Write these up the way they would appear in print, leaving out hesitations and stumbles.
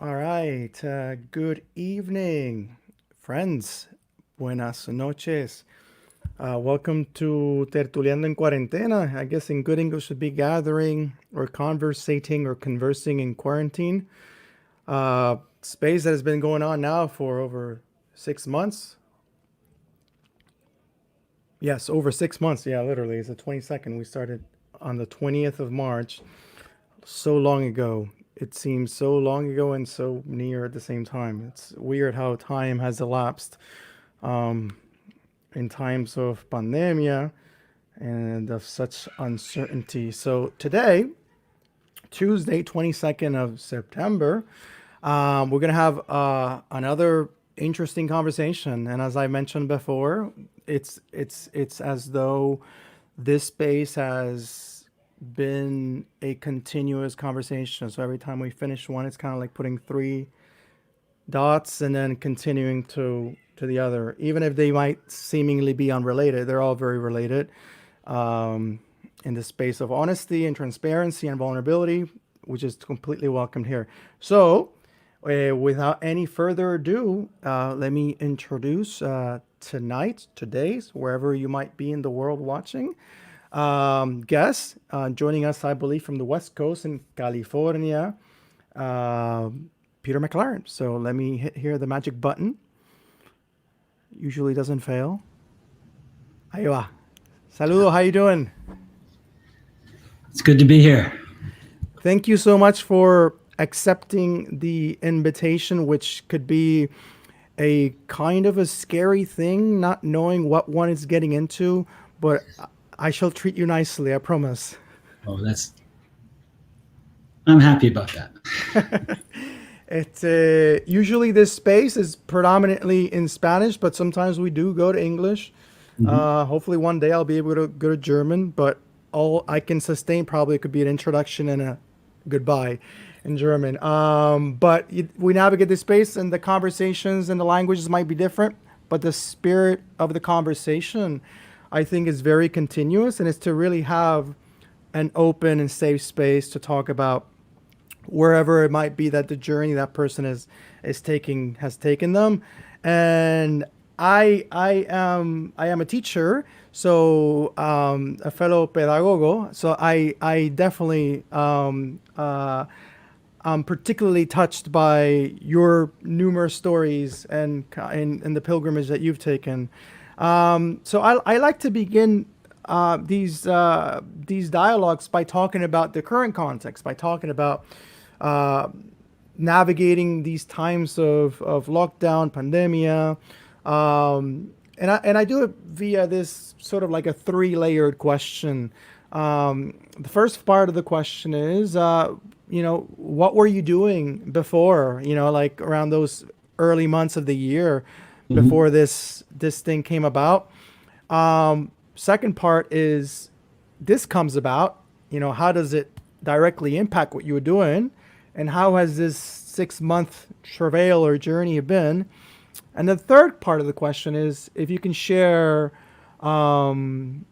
All right. Good evening, friends. Buenas noches. Welcome to Tertuliando en Cuarentena. I guess in good English would be gathering or conversating or conversing in quarantine. Space that has been going on now for over 6 months. Yes, over 6 months. Yeah, literally. It's the 22nd. We started on the 20th of March. So long ago. It seems so long ago and so near at the same time. It's weird how time has elapsed um, in times of pandemia and of such uncertainty. So today, Tuesday, 22nd of September, we're going to have another interesting conversation. And as I mentioned before, it's as though this space has been a continuous conversation. So every time we finish one, it's kind of like putting three dots and then continuing to the other. Even if they might seemingly be unrelated, they're all very related. Um, in the space of honesty and transparency and vulnerability, which is completely welcomed here. So, without any further ado, let me introduce today's, wherever you might be in the world watching, guest joining us, I believe, from the West Coast in California, uh, Peter McLaren. So let me hit here the magic button. Usually doesn't fail. Ahí va. Saludo, how you doing? It's good to be here. Thank you so much for accepting the invitation, which could be a kind of a scary thing, not knowing what one is getting into, but I shall treat you nicely, I promise. Oh, I'm happy about that. It's usually this space is predominantly in Spanish, but sometimes we do go to English. Mhm. Hopefully, one day I'll be able to go to German, but all I can sustain probably could be an introduction and a goodbye in German. But we navigate this space, and the conversations and the languages might be different, but the spirit of the conversation, I think, is very continuous, and it's to really have an open and safe space to talk about wherever it might be that the journey that person is taking has taken them. And I am a teacher, so a fellow pedagogo. So I definitely I'm particularly touched by your numerous stories and the pilgrimage that you've taken. So I like to begin these dialogues by talking about the current context, by talking about uh, navigating these times of lockdown, pandemia. And I do it via this sort of like a three-layered question. The first part of the question is, what were you doing before, like around those early months of the year Mhm. before this thing came about? Second part is this comes about, how does it directly impact what you were doing? And how has this 6 month travail or journey been? And the third part of the question is if you can share um,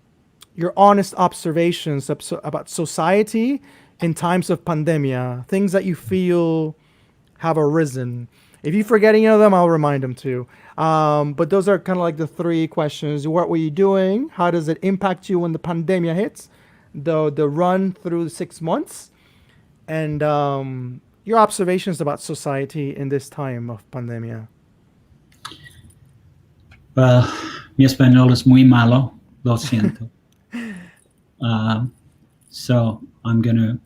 your honest observations about society in times of pandemia, things that you feel have arisen. If you forget any of them, I'll remind them too. But those are kind of like the three questions. What were you doing? How does it impact you when the pandemia hits? The run through 6 months, and your observations about society in this time of pandemia. Well, mi español es muy malo, lo siento. Uh, so I'm going to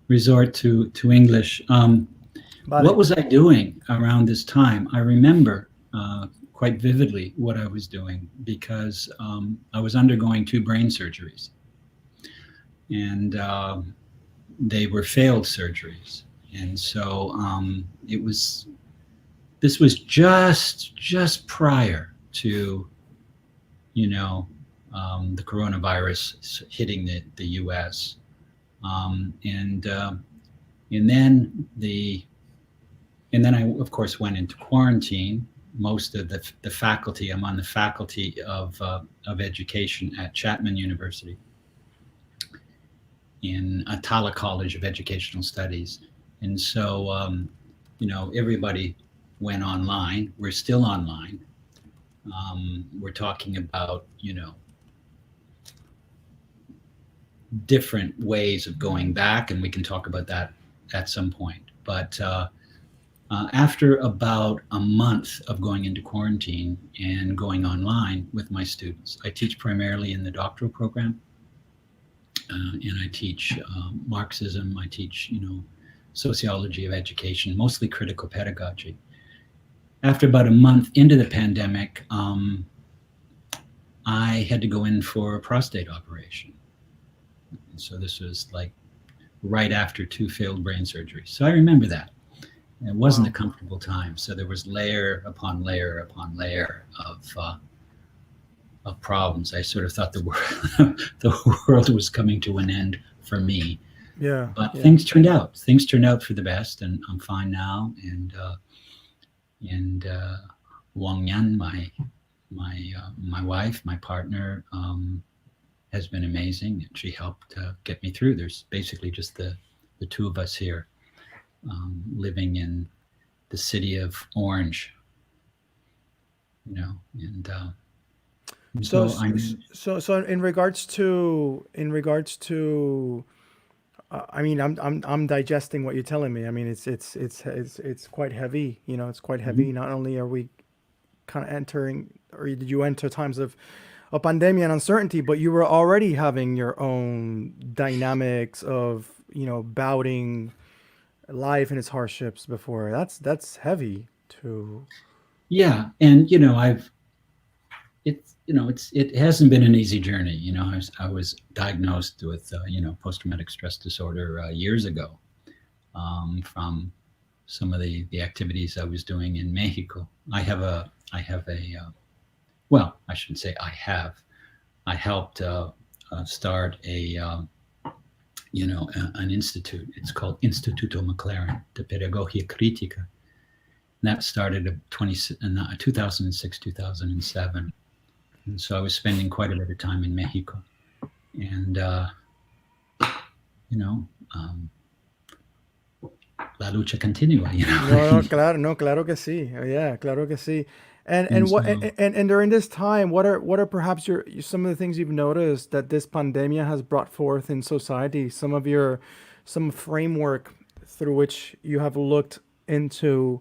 resort to English. What Vale. was I doing around this time? I remember quite vividly what I was doing because I was undergoing two brain surgeries, and they were failed surgeries. And so it was this was just prior to you know the coronavirus hitting the U.S. And and then the and then I of course went into quarantine. Most of the faculty, I'm on the faculty of education at Chapman University in Atala College of Educational Studies, and so everybody went online. We're still online. We're talking about, different ways of going back, and we can talk about that at some point. But after about a month of going into quarantine and going online with my students, I teach primarily in the doctoral program, and I teach Marxism. I teach, sociology of education, mostly critical pedagogy. After about a month into the pandemic, I had to go in for a prostate operation. And so this was like right after 2 failed brain surgeries. So I remember that. It wasn't a comfortable time. So there was layer upon layer upon layer of problems. I sort of thought the world was coming to an end for me. Yeah. But things turned out. Things turned out for the best, and I'm fine now. And Wang Yan, my wife, my partner, has been amazing, and she helped get me through. There's basically just the two of us here, living in the city of Orange, and so in regards to I mean, I'm digesting what you're telling me. I mean, it's quite heavy. It's quite heavy. Not only are we kind of entering, or did you enter times of a pandemic and uncertainty, but you were already having your own dynamics of bouting life and its hardships before. That's heavy too. Yeah, and it hasn't been an easy journey. I was diagnosed with post-traumatic stress disorder years ago, from some of the activities I was doing in Mexico. I shouldn't say I have. I helped start an institute. It's called Instituto McLaren de Pedagogía Crítica. And that started in 2006, 2007. And so I was spending quite a bit of time in Mexico. And, la lucha continua, Claro que sí. Yeah, claro que sí. And during this time, what are perhaps some of the things you've noticed that this pandemic has brought forth in society? Some framework through which you have looked into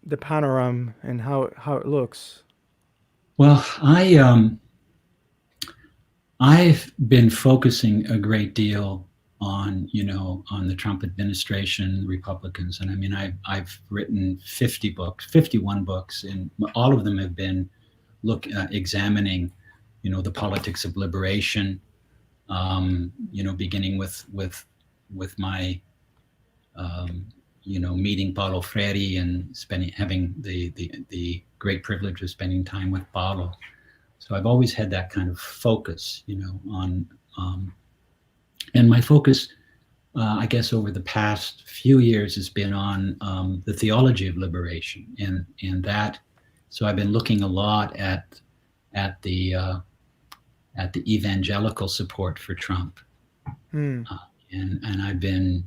the panorama and how it looks. Well, I've been focusing a great deal on the Trump administration, Republicans, and I mean I've written 51 books, and all of them have been examining the politics of liberation, beginning with my meeting Paulo Freire and having the great privilege of spending time with Paulo. So I've always had that kind of focus, on and my focus, I guess, over the past few years has been on the theology of liberation, and that. So I've been looking a lot at the evangelical support for Trump, and I've been,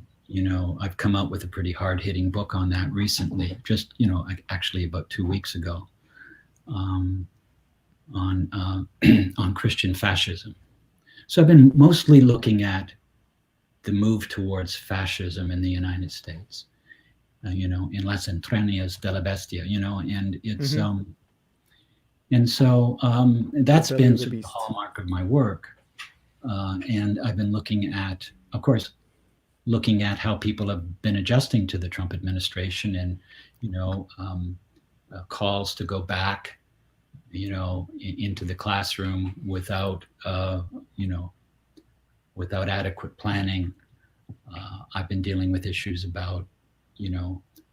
I've come out with a pretty hard-hitting book on that recently, just actually about 2 weeks ago, on Christian fascism. So I've been mostly looking at the move towards fascism in the United States, in las entrañas de la bestia, and it's, and so that's been sort of the hallmark of my work. And I've been looking at, of course, how people have been adjusting to the Trump administration, and, calls to go back, into the classroom without adequate planning. I've been dealing with issues about,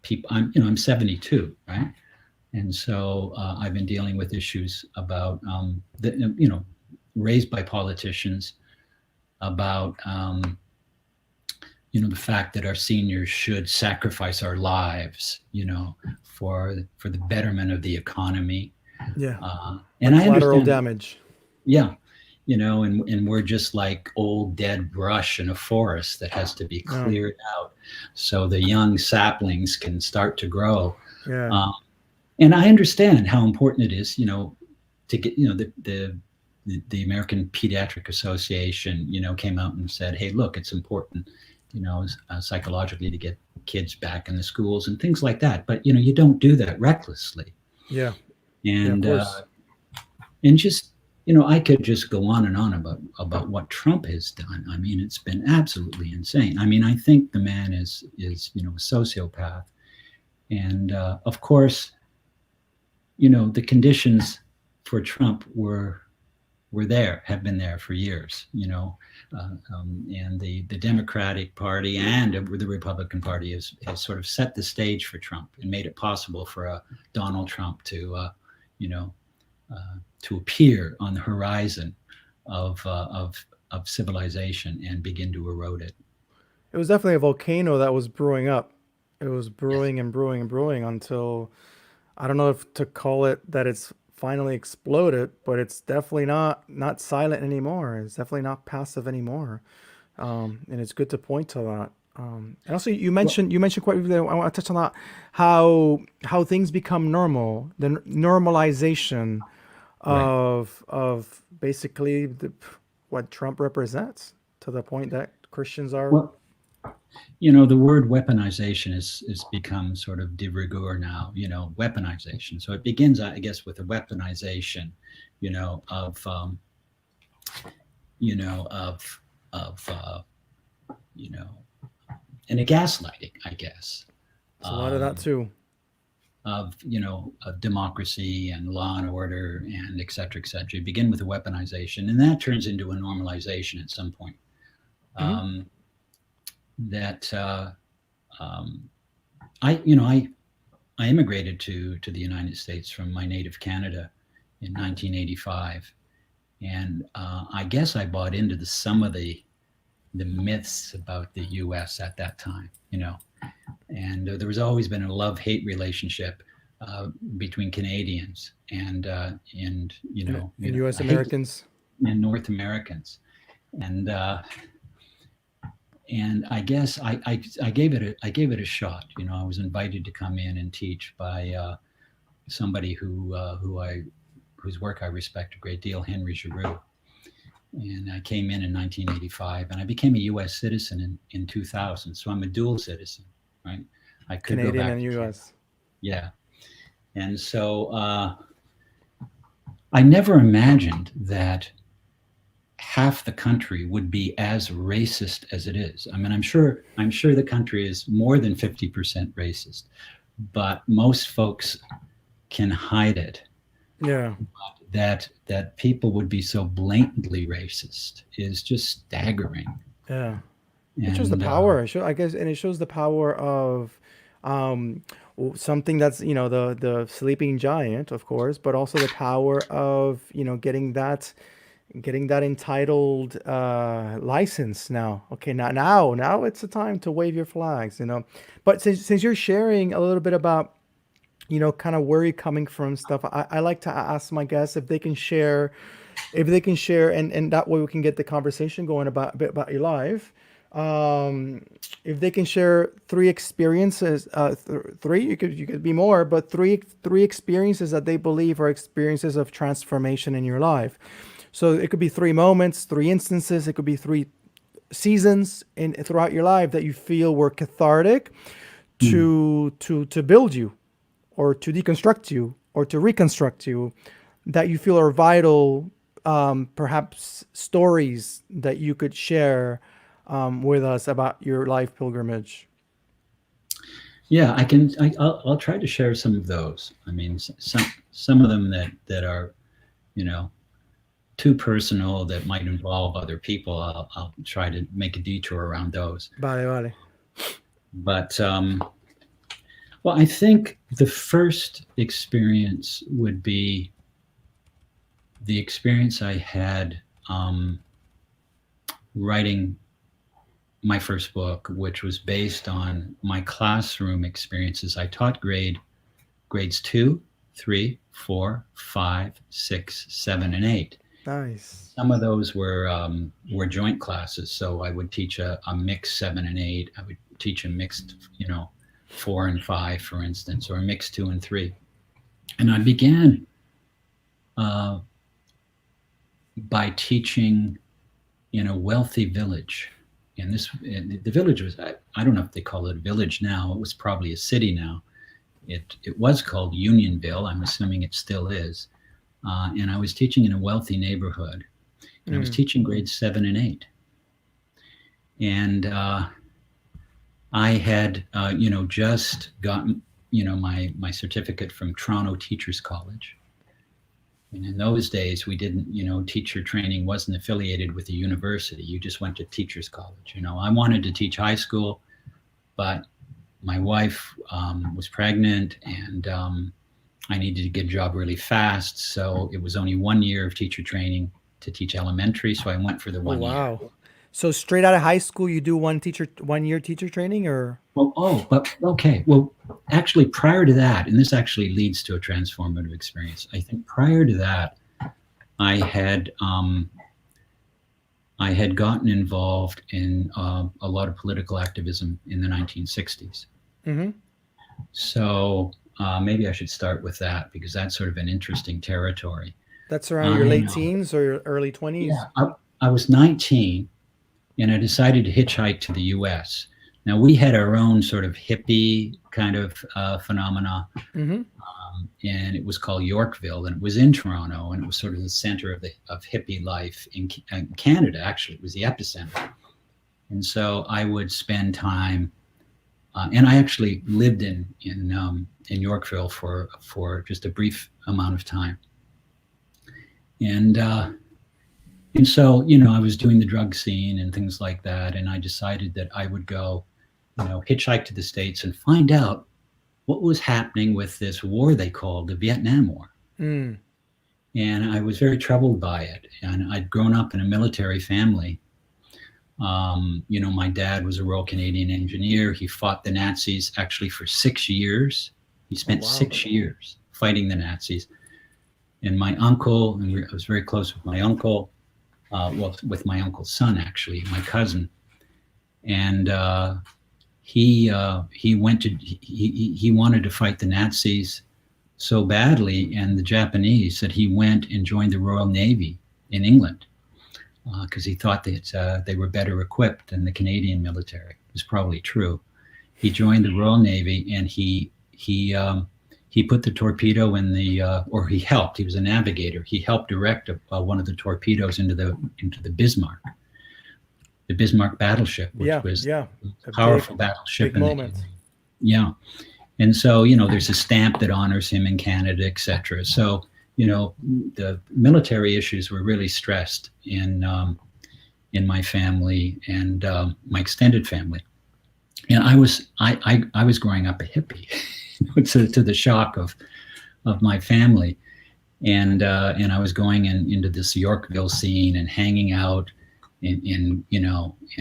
people. I'm 72, right? And so I've been dealing with issues about, raised by politicians about, the fact that our seniors should sacrifice our lives, for the betterment of the economy. Yeah. And I collateral understand damage. Yeah. and we're just like old dead brush in a forest that has to be No. cleared out so the young saplings can start to grow. Yeah. And I understand how important it is, to get, the American Pediatric Association, came out and said, hey, look, it's important, psychologically to get kids back in the schools and things like that. But, you don't do that recklessly. Yeah. Yeah, of And, course. and just, I could just go on and on about what Trump has done. I mean, it's been absolutely insane. I mean, I think the man is, a sociopath. And, of course, the conditions for Trump have been there for years, and the Democratic Party and the Republican Party has sort of set the stage for Trump and made it possible for Donald Trump to, to appear on the horizon of civilization and begin to erode it. It was definitely a volcano that was brewing up. It was brewing and brewing and brewing until I don't know if to call it that it's finally exploded, but it's definitely not silent anymore. It's definitely not passive anymore, and it's good to point to that. And also, Well, you mentioned quite briefly. I want to touch on that how things become normal, the normalization right. of basically what Trump represents to the point that Christians are. Well, the word weaponization is become sort of de rigueur now, weaponization. So it begins, I guess, with a weaponization, of, of, you know, and a gaslighting, I guess, It's a lot of that um, too. of democracy and law and order and et cetera, et cetera. You begin with a weaponization, and that turns into a normalization at some point. Hmm. Um, that um, I immigrated to the United States from my native Canada in 1985, and I guess I bought into some of the myths about the U.S. at that time, and there was always been a love-hate relationship between Canadians and And U.S. I hate to, Americans. and North Americans, and I guess I gave it a shot. I was invited to come in and teach by somebody whose work I respect a great deal, Henry Giroux. And I came in 1985, and I became a U.S. citizen in 2000. So I'm a dual citizen, right? I could go Canadian back and to Canada. U.S. Yeah. And so I never imagined that half the country would be as racist as it is. I mean, I'm sure the country is more than 50% racist, but most folks can hide it. Yeah. That people would be so blatantly racist is just staggering. Yeah. It shows the And power. I guess, and it shows the power of um, something that's the sleeping giant, of course, but also the power of getting that entitled license now. Okay, now it's the time to wave your flags. But since you're sharing a little bit about kind of where you're coming from stuff, I like to ask my guests if they can share, and that way we can get the conversation going about a bit about your life. um if they can share three experiences, three, you could be more, but three experiences that they believe are experiences of transformation in your life. So it could be three moments, three instances, it could be three seasons throughout your life that you feel were cathartic mm, to build you, or to deconstruct you, or to reconstruct you, that you feel are vital, perhaps stories that you could share with us about your life pilgrimage. yeah, I'll try to share some of those. I mean, some of them that are you know too personal, that might involve other people. I'll try to make a detour around those. Vale, vale. But well, I think the first experience would be the experience I had writing my first book, which was based on my classroom experiences. I taught grades 2, 3, 4, 5, 6, 7, and 8. Nice. Some of those were joint classes. So I would teach a mixed 7 and 8. I would teach a mixed, 4 and 5, for instance, or a mixed 2 and 3. And I began by teaching in a wealthy village. And the village was, I don't know if they call it a village now. It was probably a city now. It was called Unionville. I'm assuming it still is. And I was teaching in a wealthy neighborhood. And I was teaching grades 7 and 8. And I had, just gotten, my certificate from Toronto Teachers College. And in those days, we didn't, teacher training wasn't affiliated with a university. You just went to teachers college. I wanted to teach high school, but my wife was pregnant, and I needed to get a job really fast. So it was only 1 year of teacher training to teach elementary. So I went for the 1 year. Wow. So straight out of high school, you do 1 year teacher training, or? But okay. Well, actually, prior to that, and this actually leads to a transformative experience. I think prior to that, I had gotten involved in a lot of political activism in the 1960s. Mm-hmm. So maybe I should start with that, because that's sort of an interesting territory. That's around your late teens or your early 20s? Yeah, I was 19, and I decided to hitchhike to the U.S. Now, we had our own sort of hippie kind of phenomena, and it was called Yorkville, and it was in Toronto, and it was sort of the center of hippie life in Canada. Actually, it was the epicenter. And so I would spend time, and I actually lived in Yorkville for just a brief amount of time. And so, I was doing the drug scene and things like that. And I decided that I would go, hitchhike to the States and find out what was happening with this war they called the Vietnam War. And I was very troubled by it. And I'd grown up in a military family. My dad was a Royal Canadian engineer. He fought the Nazis actually for 6 years. He spent 6 years fighting the Nazis. And my uncle, and I was very close with my uncle, with my uncle's son, actually, my cousin. And he wanted to fight the Nazis so badly, and the Japanese, that he went and joined the Royal Navy in England, because he thought that they were better equipped than the Canadian military. It was probably true. He joined the Royal Navy, and he put the torpedo in or he helped. He was a navigator. He helped direct one of the torpedoes into the Bismarck battleship, which was a powerful battleship. Big moment. And so there's a stamp that honors him in Canada, etc. So the military issues were really stressed in my family and my extended family. And I was growing up a hippie. To the shock of my family, and I was going into this Yorkville scene and hanging out in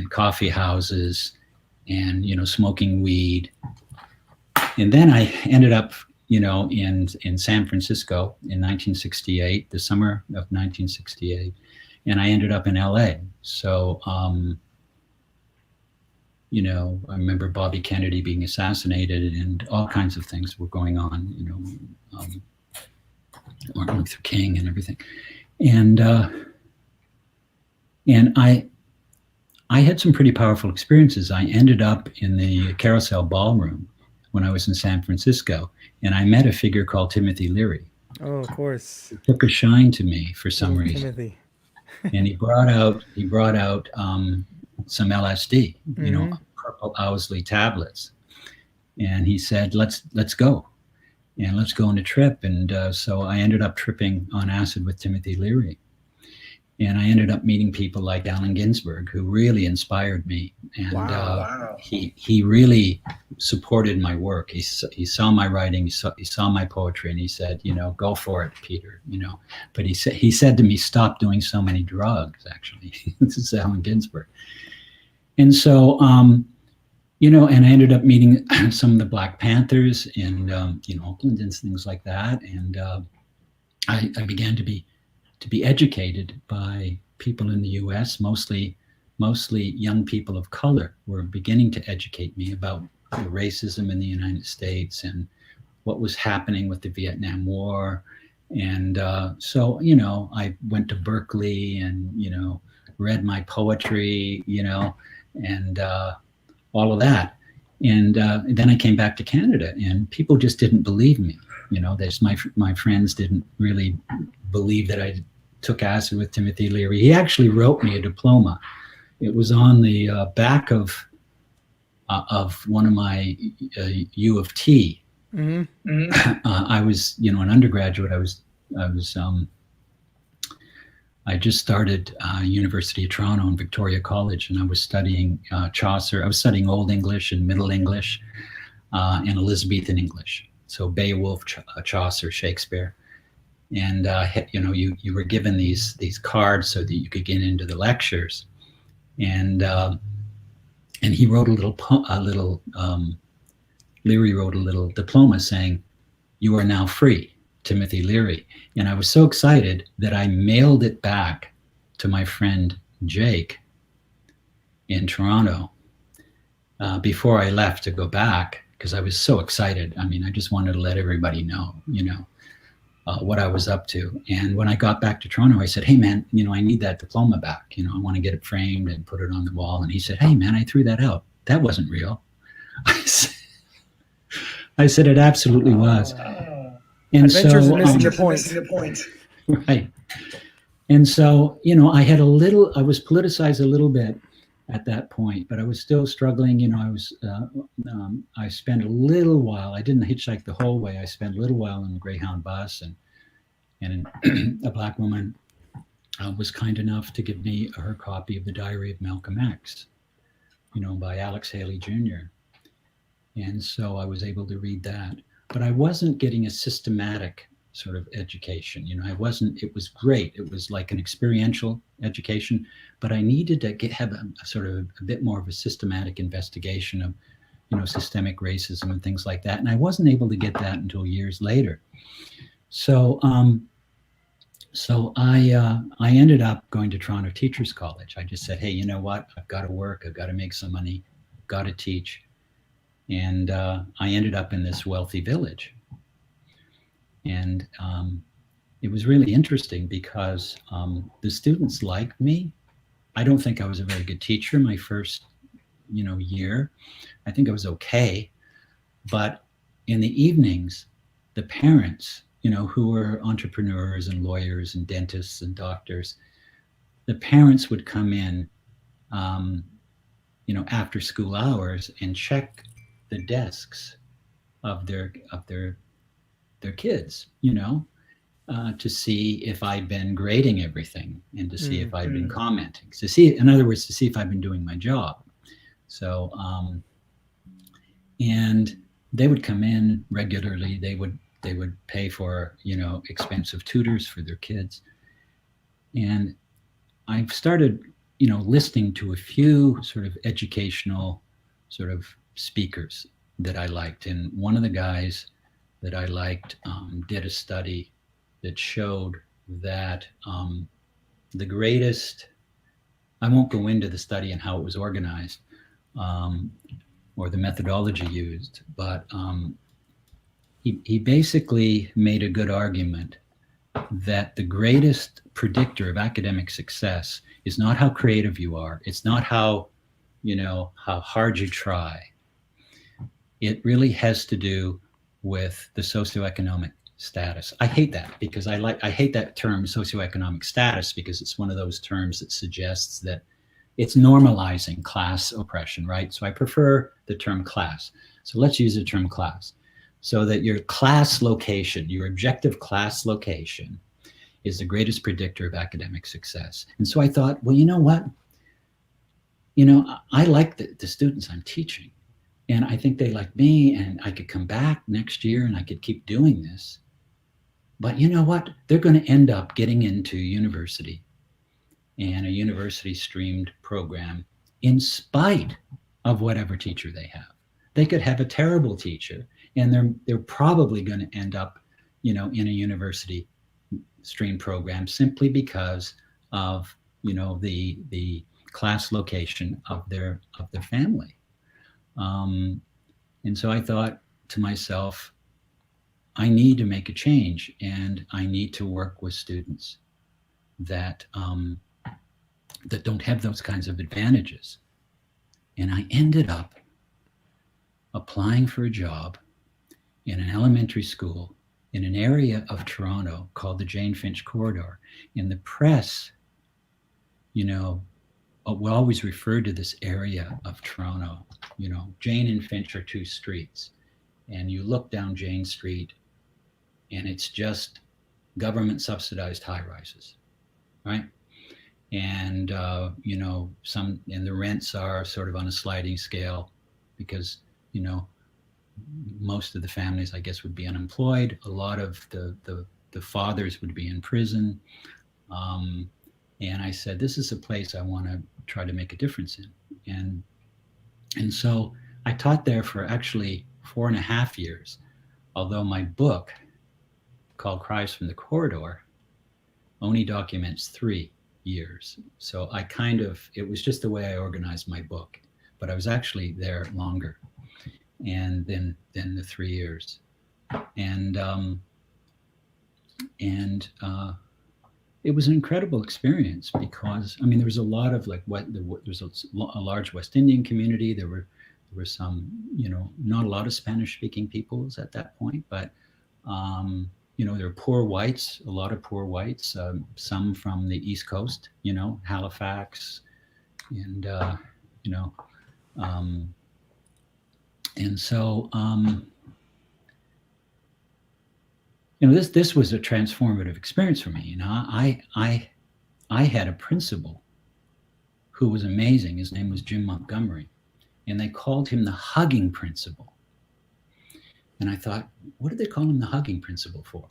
coffee houses and smoking weed, and then I ended up in San Francisco in 1968, the summer of 1968, and I ended up in LA. So I remember Bobby Kennedy being assassinated, and all kinds of things were going on, Martin Luther King and everything. And I had some pretty powerful experiences. I ended up in the Carousel Ballroom when I was in San Francisco, and I met a figure called Timothy Leary. Oh, of course. He took a shine to me for some reason. Timothy. And he brought out some LSD, purple Owsley tablets, and he said, "Let's go, and let's go on a trip." And so I ended up tripping on acid with Timothy Leary, and I ended up meeting people like Allen Ginsberg, who really inspired me. And he really supported my work. He saw my writing, he saw my poetry, and he said, "Go for it, Peter." But he said to me, "Stop doing so many drugs." Actually, this is Allen Ginsberg. And so, and I ended up meeting some of the Black Panthers in Oakland and things like that. And I began to to be educated by people in the U.S., mostly young people of color, were beginning to educate me about the racism in the United States and what was happening with the Vietnam War. And so, I went to Berkeley and, read my poetry, and all of that. And then I came back to Canada, and people just didn't believe me. My friends didn't really believe that I took acid with Timothy Leary. He actually wrote me a diploma. It was on the back of one of my U of T. Mm-hmm. I was, an undergraduate. I just started University of Toronto and Victoria College, and I was studying Chaucer. I was studying Old English and Middle English and Elizabethan English. So Beowulf, Chaucer, Shakespeare. And you were given these cards so that you could get into the lectures. And he wrote Leary wrote a little diploma saying, "You are now free, Timothy Leary." And I was so excited that I mailed it back to my friend Jake in Toronto before I left to go back, because I was so excited. I mean, I just wanted to let everybody know, what I was up to. And when I got back to Toronto, I said, "Hey man, I need that diploma back. I want to get it framed and put it on the wall." And he said, "Hey man, I threw that out. That wasn't real." I said it absolutely was. And Adventures so, in missing the point. Right. And so, I was politicized a little bit at that point, but I was still struggling. I spent a little while, I didn't hitchhike the whole way. I spent a little while in the Greyhound bus, and a Black woman was kind enough to give me her copy of The Diary of Malcolm X, by Alex Haley Jr. And so I was able to read that, but I wasn't getting a systematic sort of education. It was great. It was like an experiential education, but I needed to have a sort of a bit more of a systematic investigation of, systemic racism and things like that. And I wasn't able to get that until years later. So, I ended up going to Toronto Teachers College. I just said, "Hey, you know what? I've got to work. I've got to make some money. I've got to teach." And I ended up in this wealthy village. And it was really interesting because the students liked me. I don't think I was a very good teacher my first, year. I think I was okay. But in the evenings, the parents, who were entrepreneurs and lawyers and dentists and doctors, the parents would come in, after school hours and check the desks of their kids, to see if I'd been grading everything and to see if I'd been commenting, in other words, to see if I'd been doing my job. So, and they would come in regularly. They would pay for, expensive tutors for their kids. And I've started, listening to a few sort of educational sort of speakers that I liked. And one of the guys that I liked did a study that showed that the greatest, I won't go into the study and how it was organized or the methodology used, but he basically made a good argument that the greatest predictor of academic success is not how creative you are. It's not how hard you try. It really has to do with the socioeconomic status. I hate that because I hate that term socioeconomic status because it's one of those terms that suggests that it's normalizing class oppression, right? So I prefer the term class. So let's use the term class. So that your class location, your objective class location is the greatest predictor of academic success. And so I thought, well, you know what? I like the students I'm teaching. And I think they like me, and I could come back next year and I could keep doing this. But you know what? They're going to end up getting into university and a university streamed program in spite of whatever teacher they have. They could have a terrible teacher, and they're probably going to end up, in a university stream program simply because of, the class location of their family. And so I thought to myself, I need to make a change, and I need to work with students that that don't have those kinds of advantages. And I ended up applying for a job in an elementary school in an area of Toronto called the Janefinch Corridor. In the press, we always referred to this area of Toronto, Jane and Finch are two streets. And you look down Jane Street and it's just government subsidized high rises, right? And, and the rents are sort of on a sliding scale because, most of the families, I guess, would be unemployed. A lot of the fathers would be in prison. And I said, this is a place I want to try to make a difference in. And so I taught there for actually 4.5 years, although my book called Cries from the Corridor only documents 3 years. So it was just the way I organized my book, but I was actually there longer and then the 3 years. And it was an incredible experience because, there was a lot of there's a large West Indian community. There were some, not a lot of Spanish speaking peoples at that point, but, there were poor whites, a lot of poor whites, some from the East Coast, Halifax and, and so, this was a transformative experience for me. I had a principal who was amazing. His name was Jim Montgomery, and they called him the hugging principal. And I thought, what did they call him the hugging principal for?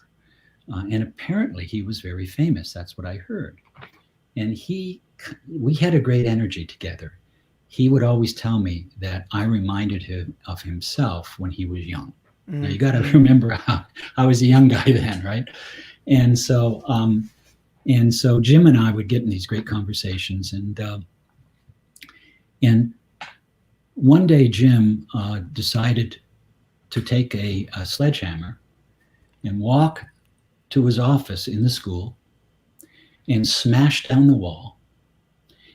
And apparently he was very famous. That's what I heard. And we had a great energy together. He would always tell me that I reminded him of himself when he was young. Now you got to remember I was a young guy then, right? And so Jim and I would get in these great conversations, and one day Jim decided to take a sledgehammer and walk to his office in the school and smash down the wall.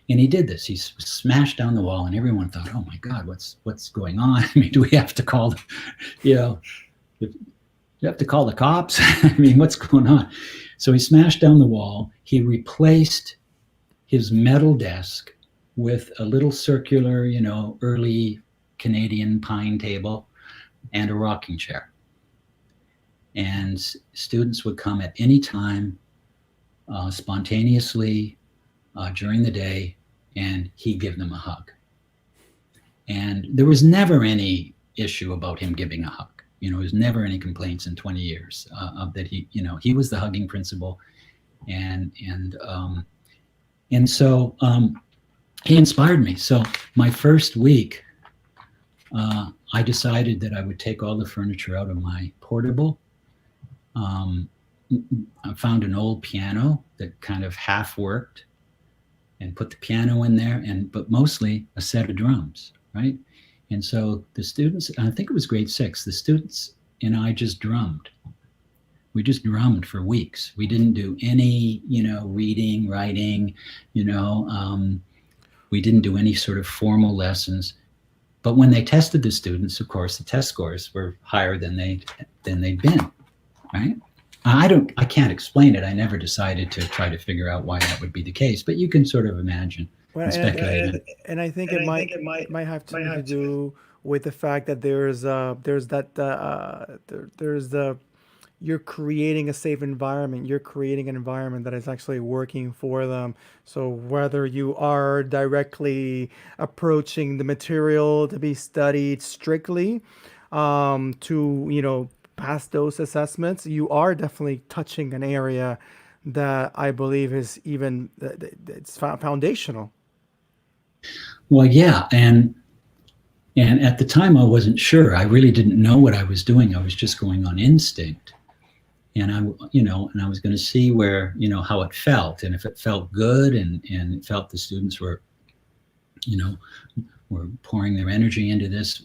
And he did this. He smashed down the wall, and everyone thought, "Oh my God, what's going on? Do we have to call, you have to call the cops? What's going on?" So he smashed down the wall. He replaced his metal desk with a little circular, early Canadian pine table and a rocking chair. And students would come at any time, spontaneously, during the day, and he'd give them a hug. And there was never any issue about him giving a hug. There was never any complaints in 20 years that he was the hugging principal, and so he inspired me. So my first week, I decided that I would take all the furniture out of my portable. I found an old piano that kind of half worked, and put the piano in there, but mostly a set of drums, right? And so the students, I think it was grade 6, the students and I just drummed. We just drummed for weeks. We didn't do any, reading, writing, we didn't do any sort of formal lessons. But when they tested the students, of course, the test scores were higher than they'd been, right? I can't explain it. I never decided to try to figure out why that would be the case, but you can sort of imagine and speculate. And I think it might have to do with the fact that you're creating a safe environment. You're creating an environment that is actually working for them. So whether you are directly approaching the material to be studied strictly, to pass those assessments, you are definitely touching an area that I believe is it's foundational. Well, yeah, and at the time I wasn't sure. I really didn't know what I was doing. I was just going on instinct. and I was going to see where, how it felt, and if it felt good, and it felt the students were, were pouring their energy into this,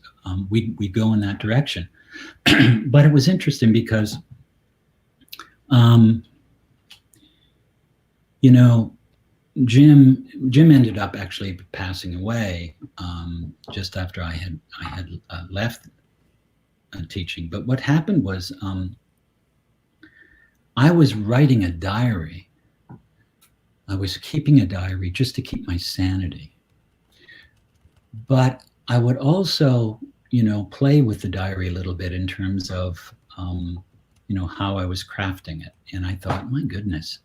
we go in that direction. But it was interesting because, Jim ended up actually passing away just after I had left teaching. But what happened was, I was writing a diary. I was keeping a diary just to keep my sanity. But I would also, play with the diary a little bit in terms of, how I was crafting it. And I thought, my goodness,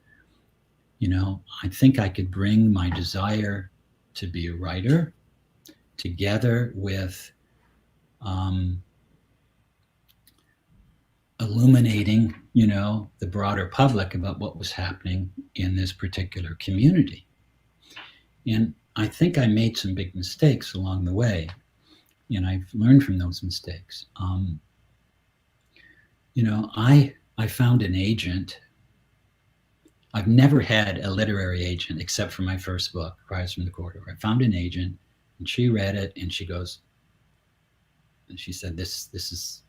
I think I could bring my desire to be a writer together with illuminating, the broader public about what was happening in this particular community. And I think I made some big mistakes along the way, and I've learned from those mistakes. I found an agent. I've never had a literary agent except for my first book, Cries from the Corridor. I found an agent, and she read it, and she goes, and she said, this is,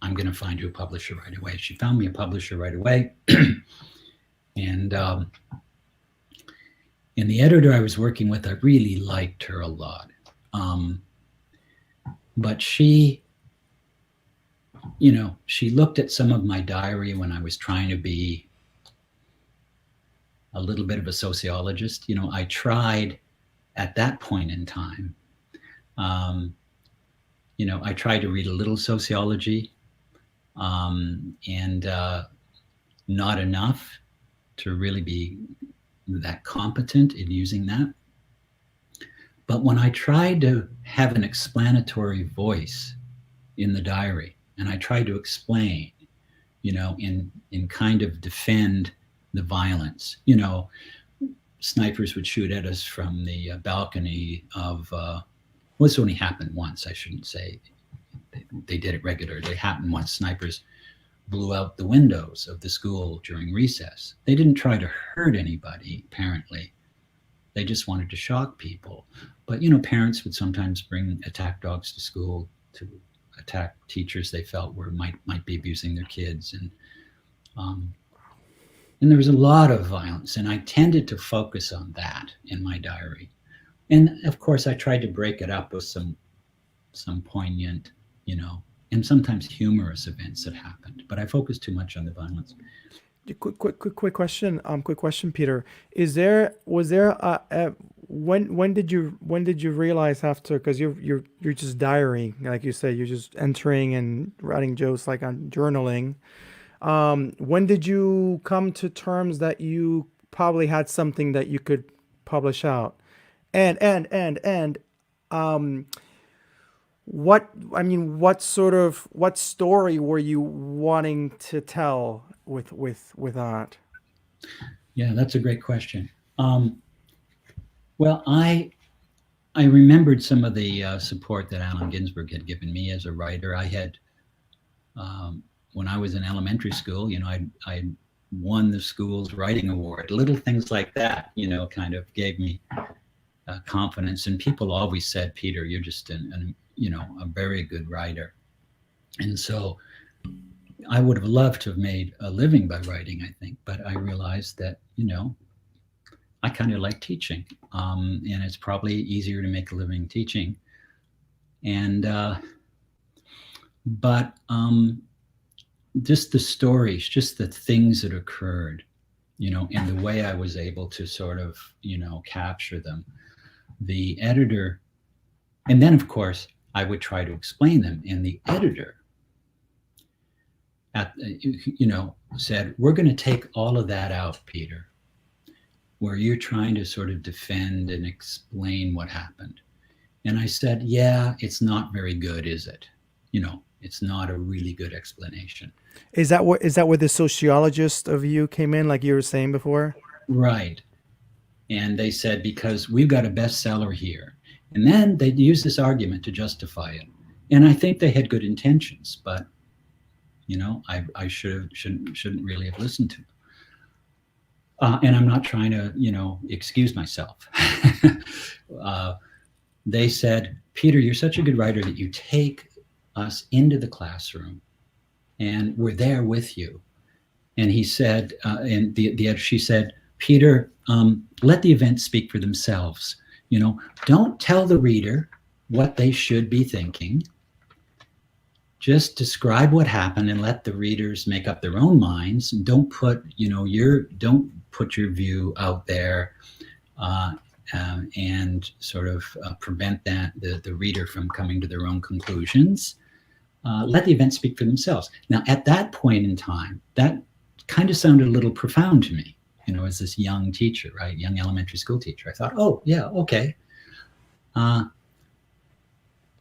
I'm going to find you a publisher right away. She found me a publisher right away. And the editor I was working with, I really liked her a lot. But she, she looked at some of my diary when I was trying to be a little bit of a sociologist. I tried at that point in time, I tried to read a little sociology, and not enough to really be that competent in using that. But when I tried to have an explanatory voice in the diary, and I tried to explain, in kind of defend the violence, snipers would shoot at us from the balcony of, this only happened once, I shouldn't say. They did it regularly. It happened once. Snipers blew out the windows of the school during recess. They didn't try to hurt anybody, apparently. They just wanted to shock people. But, parents would sometimes bring attack dogs to school to attack teachers they felt might be abusing their kids. And there was a lot of violence, and I tended to focus on that in my diary. And of course, I tried to break it up with some poignant, and sometimes humorous events that happened. But I focused too much on the violence. Quick question. Quick question, Peter. When did you realize after? Because you're just diarying, like you say, you're just entering and writing jokes, like on journaling. When did you come to terms that you probably had something that you could publish out? And what story were you wanting to tell with that? Yeah, that's a great question. Well, I remembered some of the support that Allen Ginsberg had given me as a writer. I had, when I was in elementary school, I won the school's writing award. Little things like that, kind of gave me confidence. And people always said, Peter, you're just a very good writer. And so I would have loved to have made a living by writing, I think, but I realized that, I kind of like teaching, and it's probably easier to make a living teaching. And, just the stories, just the things that occurred, and the way I was able to sort of, capture them. The editor, and then of course, I would try to explain them, and the editor said, we're going to take all of that out, Peter, where you're trying to sort of defend and explain what happened. And I said, yeah, it's not very good, is it? It's not a really good explanation. Is that where the sociologist of you came in, like you were saying before? Right. And they said, because we've got a bestseller here. And then they'd use this argument to justify it. And I think they had good intentions, but I shouldn't really have listened to. And I'm not trying to, excuse myself. They said, Peter, you're such a good writer that you take us into the classroom and we're there with you. And he said, she said, Peter, let the events speak for themselves. Don't tell the reader what they should be thinking. Just describe what happened and let the readers make up their own minds. And don't put your view out there and sort of prevent the reader from coming to their own conclusions. Let the events speak for themselves. Now, at that point in time, that kind of sounded a little profound to me, as this young teacher, right? Young elementary school teacher. I thought, oh, yeah, okay.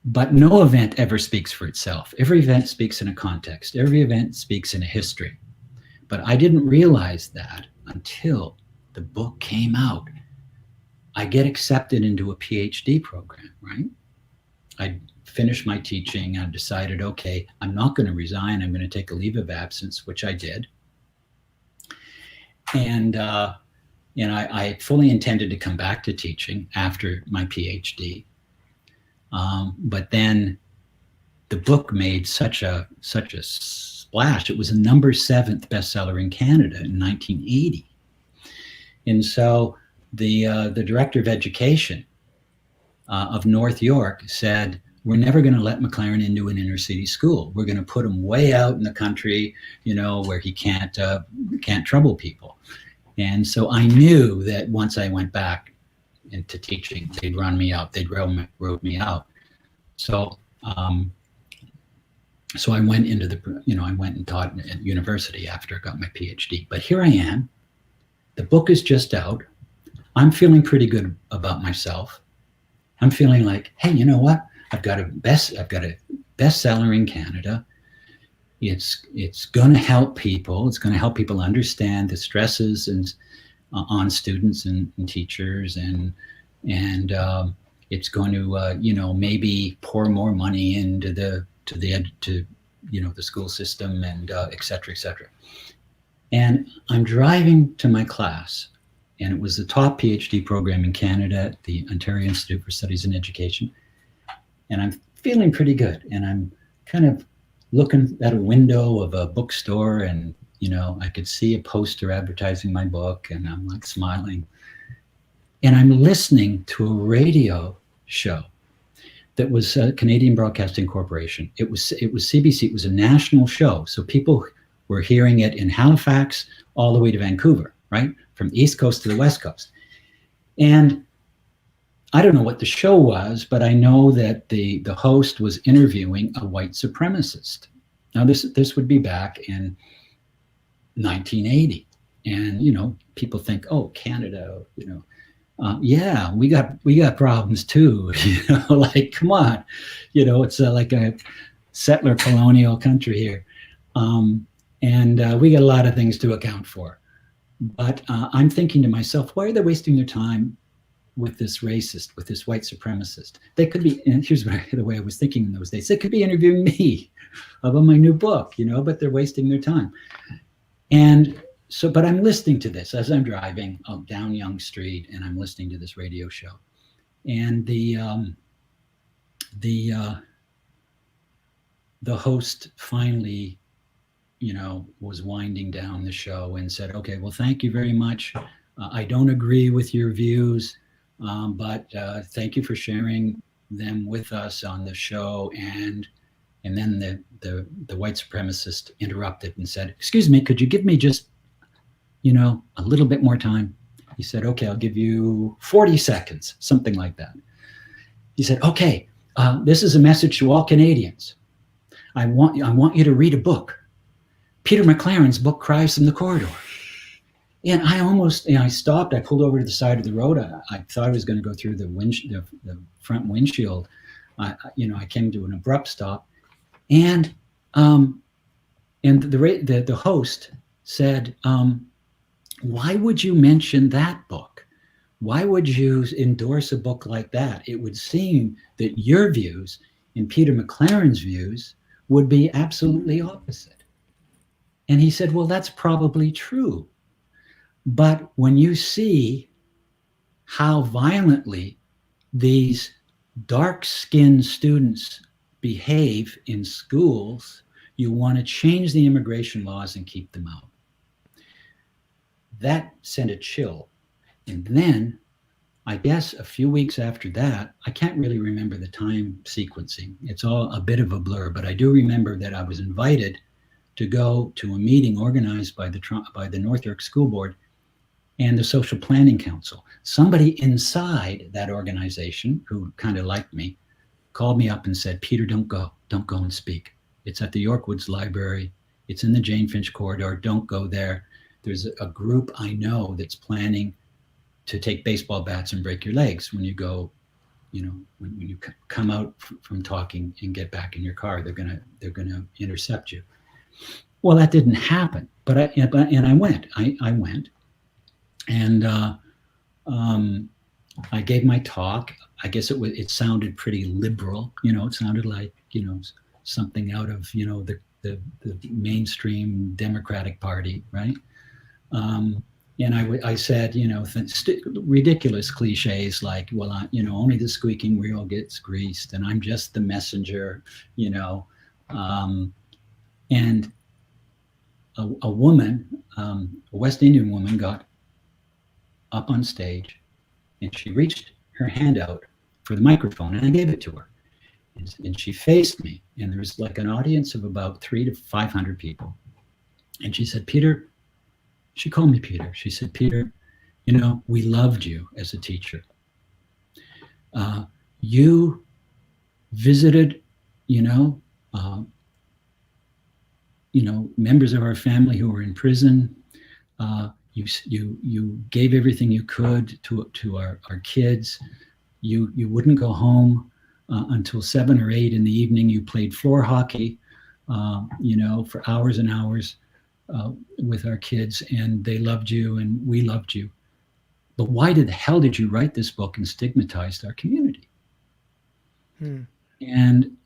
But no event ever speaks for itself. Every event speaks in a context. Every event speaks in a history. But I didn't realize that until the book came out. I get accepted into a PhD program, right? I finished my teaching. I decided, okay, I'm not going to resign. I'm going to take a leave of absence, which I did. And I fully intended to come back to teaching after my PhD. But then the book made such a splash. It was a number 7th bestseller in Canada in 1980. And so the director of education of North York said, we're never going to let McLaren into an inner city school. We're going to put him way out in the country, where he can't trouble people. And so I knew that once I went back into teaching, they'd run me out. They'd wrote me out. So I went into I went and taught at university after I got my PhD. But here I am. The book is just out. I'm feeling pretty good about myself. I'm feeling like, hey, you know what? I've got a bestseller in Canada. It's going to help people. It's going to help people understand the stresses and on students and teachers, and it's going to maybe pour more money into the school system, and et cetera, et cetera. And I'm driving to my class, and it was the top PhD program in Canada at the Ontario Institute for Studies in Education. And I'm feeling pretty good. And I'm kind of looking at a window of a bookstore, and, I could see a poster advertising my book, and I'm like smiling. And I'm listening to a radio show that was Canadian Broadcasting Corporation. It was CBC. It was a national show. So people were hearing it in Halifax all the way to Vancouver, right? From the East Coast to the West Coast. And I don't know what the show was, but I know that the host was interviewing a white supremacist. Now this would be back in 1980. And, people think, oh, Canada, yeah, we got problems too. Like, come on, it's like a settler colonial country here. And we got a lot of things to account for. But I'm thinking to myself, why are they wasting their time with this racist, with this white supremacist? They could be, and here's the way I was thinking in those days, they could be interviewing me about my new book, but they're wasting their time. And so, but I'm listening to this as I'm driving down Yonge Street, and I'm listening to this radio show. And the host finally, was winding down the show and said, okay, well, thank you very much. I don't agree with your views, but thank you for sharing them with us on the show. And then the white supremacist interrupted and said, excuse me, could you give me just, a little bit more time? He said, okay, I'll give you 40 seconds, something like that. He said, okay, this is a message to all Canadians. I want you to read a book. Peter McLaren's book, Cries from the Corridor. And I almost, I stopped. I pulled over to the side of the road. I thought I was going to go through the front windshield. I came to an abrupt stop, and the host said, "Why would you mention that book? Why would you endorse a book like that? It would seem that your views and Peter McLaren's views would be absolutely opposite." And he said, well, that's probably true. But when you see how violently these dark-skinned students behave in schools, you want to change the immigration laws and keep them out. That sent a chill. And then, I guess a few weeks after that, I can't really remember the time sequencing. It's all a bit of a blur, but I do remember that I was invited to go to a meeting organized by the North York School Board and the Social Planning Council. Somebody inside that organization who kind of liked me called me up and said, Peter, don't go and speak. It's at the York Woods Library. It's in the Janefinch Corridor. Don't go there. There's a group I know that's planning to take baseball bats and break your legs when you go, when you come out from talking and get back in your car, they're gonna intercept you. Well, that didn't happen, but I went. I went, and I gave my talk. I guess it sounded pretty liberal. It sounded like something out of the mainstream Democratic Party, right? And I said, ridiculous cliches like, well, only the squeaking wheel gets greased, and I'm just the messenger, and a woman, a West Indian woman, got up on stage, and she reached her hand out for the microphone, and I gave it to her, and she faced me, and there was like an audience of about 300 to 500 people, and she said, Peter. She called me Peter. She said, Peter, we loved you as a teacher. You visited, members of our family who were in prison. You gave everything you could to our kids. You wouldn't go home until 7 or 8 in the evening. You played floor hockey, for hours and hours. With our kids, and they loved you and we loved you. But why the hell did you write this book and stigmatize our community? And,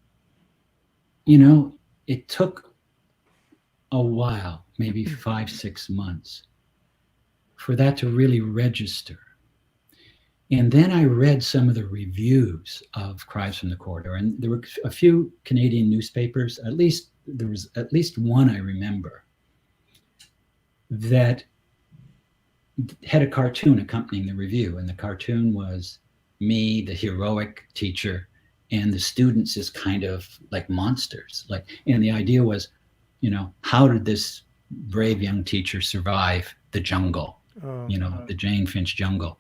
it took a while, maybe 5-6 months, for that to really register. And then I read some of the reviews of Cries from the Corridor, and there were a few Canadian newspapers, there was at least one I remember, that had a cartoon accompanying the review, and the cartoon was me, the heroic teacher, and the students as kind of like monsters. And the idea was, how did this brave young teacher survive the jungle? The Janefinch jungle.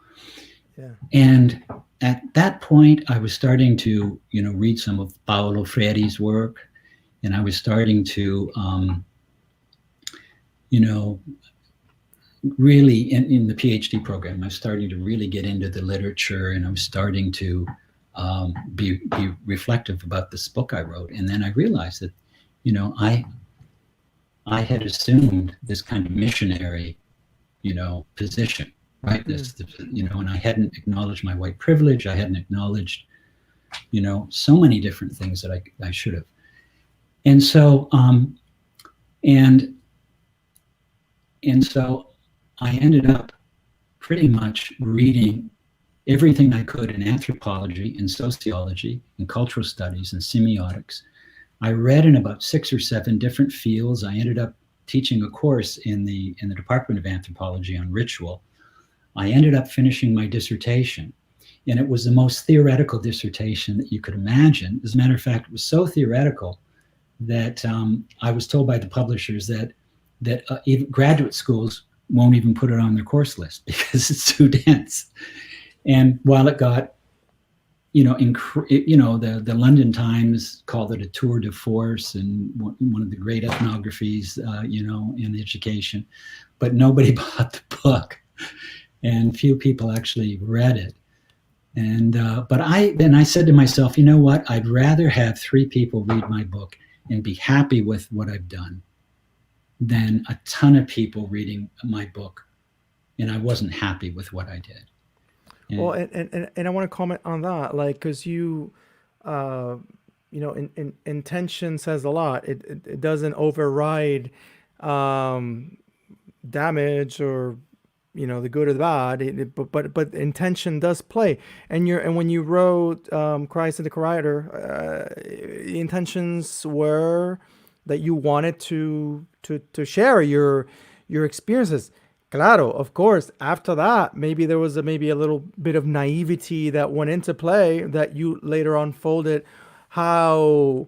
Yeah. And at that point, I was starting to, read some of Paulo Freire's work, and I was starting to really in the PhD program, I was starting to really get into the literature, and I was starting to be reflective about this book I wrote. And then I realized that, I had assumed this kind of missionary, position, right? And I hadn't acknowledged my white privilege. I hadn't acknowledged, so many different things that I should have. And so, and so I ended up pretty much reading everything I could in anthropology and sociology and cultural studies and semiotics. I read in about 6 or 7 different fields. I ended up teaching a course in the Department of Anthropology on ritual. I ended up finishing my dissertation, and it was the most theoretical dissertation that you could imagine. As a matter of fact, it was so theoretical that I was told by the publishers that even graduate schools won't even put it on their course list because it's too dense. And while it got, the London Times called it a tour de force and one of the great ethnographies, in education, but nobody bought the book, and few people actually read it. And but I said to myself, you know what? I'd rather have 3 people read my book and be happy with what I've done than a ton of people reading my book and I wasn't happy with what I did. Well, and I want to comment on that, like, because intention says a lot. It doesn't override um, damage or the good or the bad. But intention does play. And when you wrote Christ in the Corridor, the intentions were that you wanted to share your experiences. Claro, of course. After that, maybe there was maybe a little bit of naivety that went into play that you later unfolded how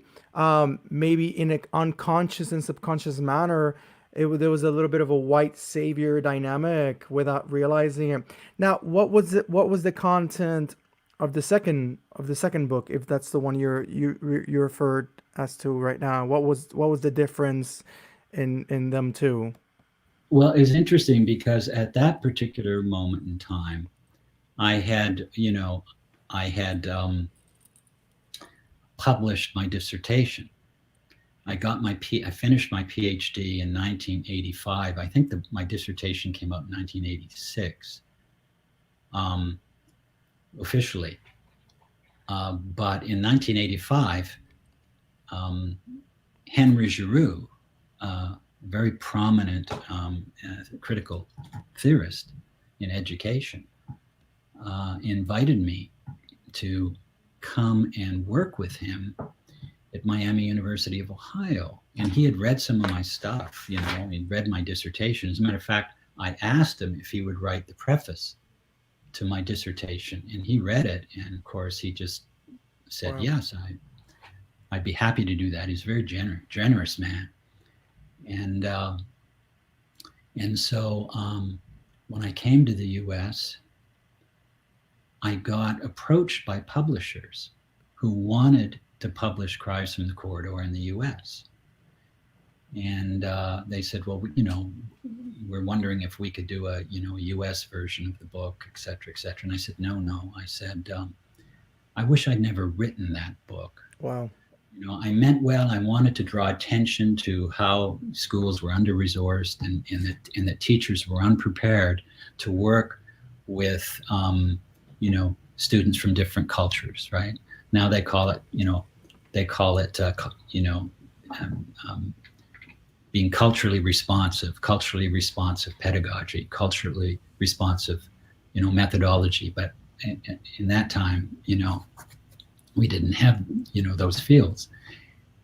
maybe in an unconscious and subconscious manner there was a little bit of a white savior dynamic without realizing it. Now, what was the content of the second book, if that's the one you referred as to right now? What was the difference in them two? Well, it's interesting because at that particular moment in time, I had, I had published my dissertation. I finished my PhD in 1985. I think my dissertation came out in 1986, officially. But in 1985, Henry Giroux, very prominent critical theorist in education, invited me to come and work with him at Miami University of Ohio. And he had read some of my stuff, he'd read my dissertation. As a matter of fact, I asked him if he would write the preface to my dissertation, and he read it. And of course, he just said, Wow. yes, I'd be happy to do that. He's a very generous man. And so when I came to the US, I got approached by publishers who wanted to publish Cries from the Corridor in the US. And they said, well, we're wondering if we could do a US version of the book, et cetera, et cetera. And I said, no. I said, I wish I'd never written that book. Wow. I meant well. I wanted to draw attention to how schools were under-resourced and that teachers were unprepared to work with, students from different cultures, right? Now they call it, being culturally responsive pedagogy, culturally responsive, methodology. But in that time, we didn't have, those fields.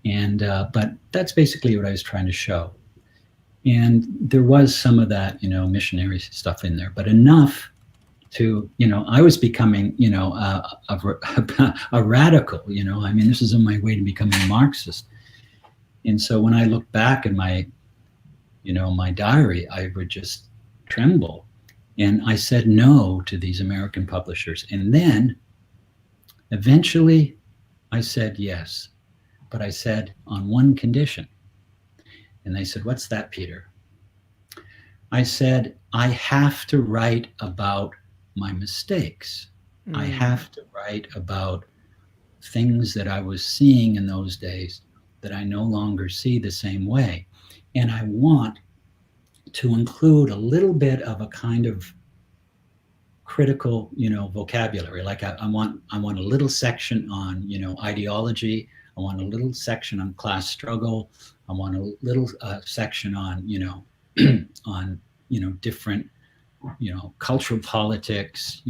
And, but that's basically what I was trying to show. And there was some of that, missionary stuff in there, but enough to, I was becoming, a radical, this is on my way to becoming a Marxist. And so when I look back in my, my diary, I would just tremble. And I said no to these American publishers. And then eventually I said yes, but I said on one condition. And they said, what's that, Peter? I said, I have to write about my mistakes. I have to write about things that I was seeing in those days that I no longer see the same way. And I want to include a little bit of a kind of critical, vocabulary. Like I want a little section on, ideology. I want a little section on class struggle. I want a little section on, on, different, cultural politics,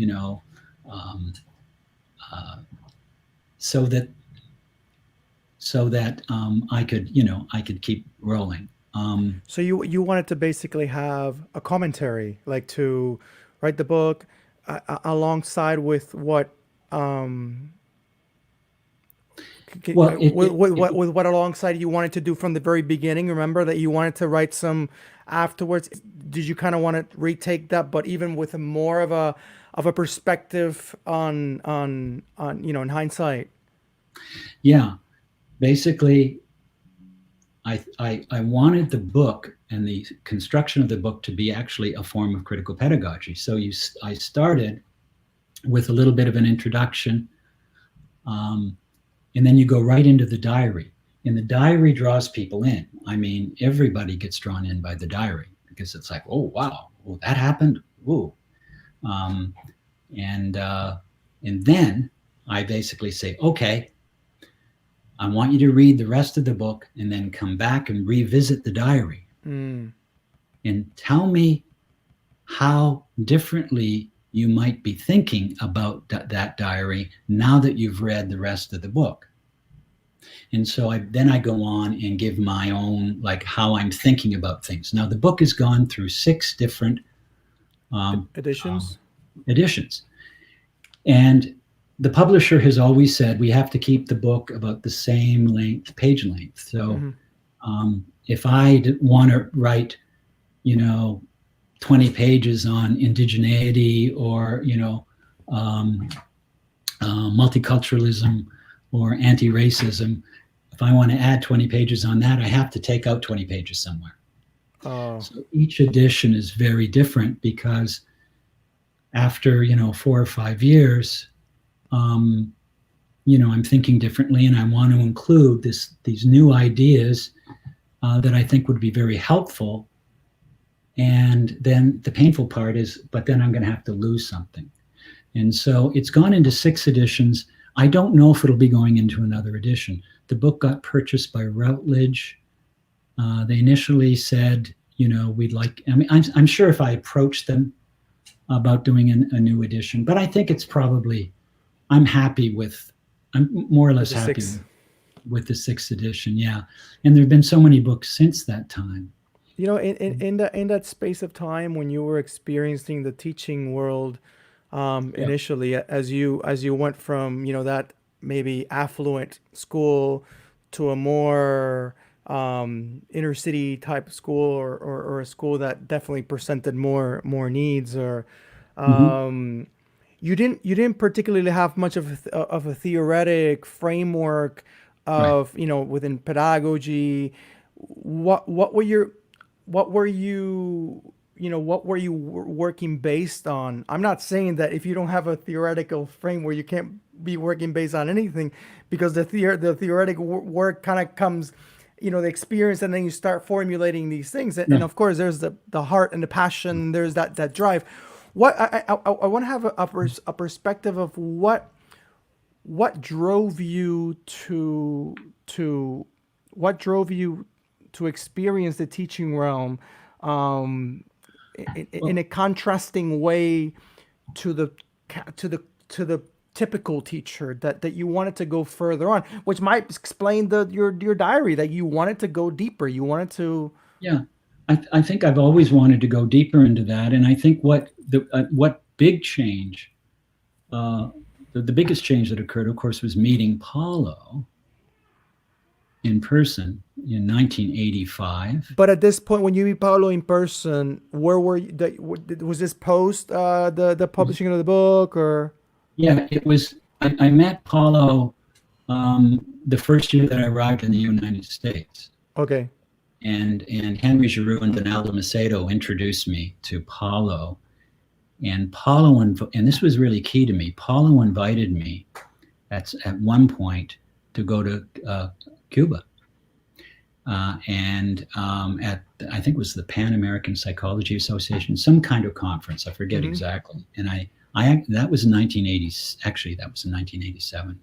so that I could keep rolling. So you wanted to basically have a commentary, like to write the book alongside with what Well, with what alongside you wanted to do from the very beginning. Remember that you wanted to write some afterwards. Did you kind of want to retake that, but even with more of a perspective on in hindsight? yeah, basically, I wanted the book and the construction of the book to be actually a form of critical pedagogy. So I started with a little bit of an introduction, and then you go right into the diary. And the diary draws people in. I mean, everybody gets drawn in by the diary because it's like, oh, wow, oh, that happened. Whoa. And then I basically say, okay, I want you to read the rest of the book and then come back and revisit the diary Mm. and tell me how differently you might be thinking about that diary now that you've read the rest of the book. And so I go on and give my own, like, how I'm thinking about things. Now the book has gone through 6 different um, Editions. editions, and the publisher has always said we have to keep the book about the same page length. So Mm-hmm. If I want to write, 20 pages on indigeneity, or um, multiculturalism or anti-racism, if I want to add 20 pages on that, I have to take out 20 pages somewhere. Oh. So each edition is very different, because after 4 or 5 years, I'm thinking differently, and I want to include these new ideas that I think would be very helpful. And then the painful part is, but then I'm going to have to lose something. And so it's gone into 6 editions. I don't know if it'll be going into another edition. The book got purchased by Routledge. They initially said, we'd like, I'm sure if I approached them about doing a new edition, but I think it's probably, I'm more or less The happy 6. with the 6th edition. Yeah. And there've been so many books since that time. In that space of time when you were experiencing the teaching world, Yeah. initially, as you went from that maybe affluent school to a more inner city type school, or a school that definitely presented more needs, or Mm-hmm. um, you didn't particularly have much of a theoretic framework Right. of within pedagogy. What were you working based on? I'm not saying that if you don't have a theoretical framework, you can't be working based on anything, because the theoretical work kind of comes, the experience, and then you start formulating these things, and Right. of course there's the heart and the passion. There's that drive. What I want to have a perspective of what drove you to what drove you to experience the teaching realm, um, in Well, a contrasting way to the to the typical teacher, that you wanted to go further on, which might explain your diary, that you wanted to go deeper, you wanted to. yeah. I think I've always wanted to go deeper into that. And I think what big change, uh, the biggest change that occurred, of course, was meeting Paulo in person in 1985. But at this point, when you meet Paulo in person, where were you? Was this post the publishing of the book, or? Yeah, it was. I met Paulo the first year that I arrived in the United States, Okay. and Henry Giroux and Donaldo Macedo introduced me to Paulo, and and this was really key to me. Paulo invited me at one point to go to Cuba, and at I think it was the Pan American Psychology Association, some kind of conference. I forget Mm-hmm. exactly. And I that was in 1980. Actually, that was in 1987.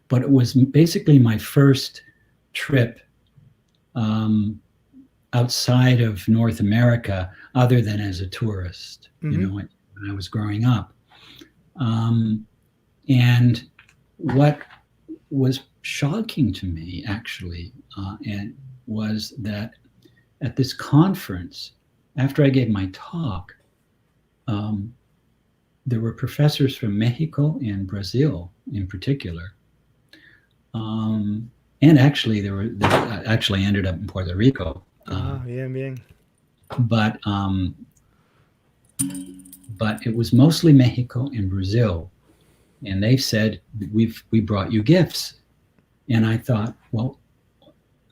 But it was basically my first trip outside of North America, other than as a tourist. Mm-hmm. When I was growing up, and what was shocking to me, actually, and was that at this conference, after I gave my talk, there were professors from Mexico and Brazil in particular. And actually, they actually ended up in Puerto Rico. Yeah, bien. But it was mostly Mexico and Brazil, and they said we brought you gifts, and I thought, well,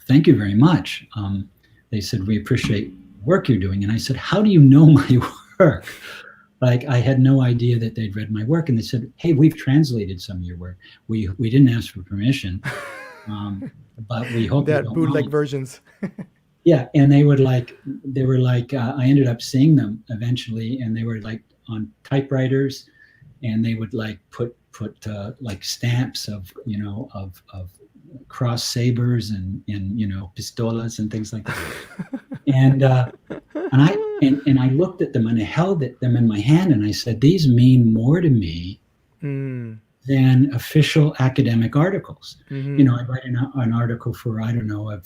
thank you very much. They said we appreciate the work you're doing, and I said, how do you know my work? Like, I had no idea that they'd read my work, and they said, hey, we've translated some of your work. We didn't ask for permission, but we hope you That don't bootleg mind. versions. Yeah, and they were like, I ended up seeing them eventually, and they were like on typewriters, and they would like put like stamps of cross sabers and pistolas and things like that. And I looked at them and I held them in my hand and I said, these mean more to me Mm. than official academic articles. Mm-hmm. I write an article for, I don't know, a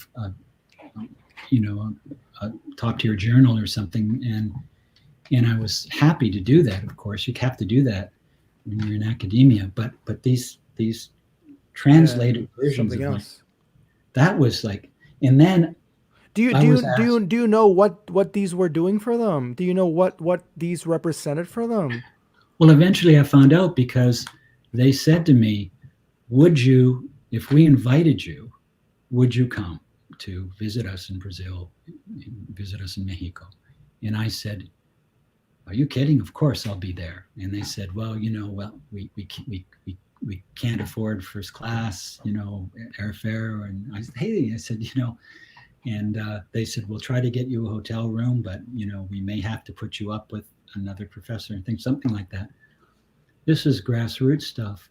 top tier journal or something, and I was happy to do that. Of course, you have to do that when you're in academia. But these Yeah. translated versions Something of my, else. that was like, and then Do you I do you was do asked. you do you know what these were doing for them? Do you know what these represented for them? Well, eventually I found out because they said to me, would you, if we invited you, would you come to visit us in Brazil, visit us in Mexico? And I said, are you kidding? Of course I'll be there. And they said, well, we can't afford first class, airfare. And I said, hey, I said, and they said, we'll try to get you a hotel room, but, we may have to put you up with another professor and things, something like that. This is grassroots stuff.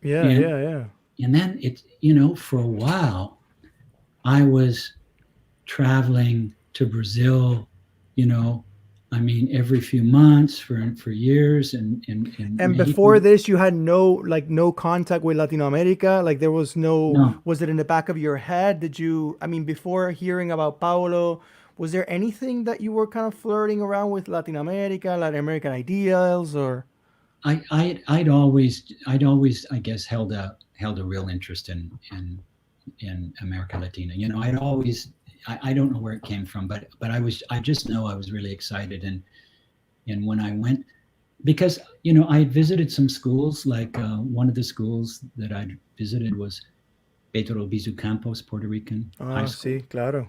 Yeah, And, yeah, yeah. and then for a while, I was traveling to Brazil, I mean, every few months for years, and And before Mexico. this, you had no contact with Latin America. Like there was no. No, Was it in the back of your head? Did you? I mean, before hearing about Paulo, was there anything that you were kind of flirting around with Latin America, Latin American ideals, or? I'd always, I guess, held a real interest in America Latina. I'd always, I don't know where it came from, but I just know I was really excited, and when I went, because I had visited some schools, like one of the schools that I visited was Pedro Bizu Campos, Puerto Rican high Ah, school sí, claro.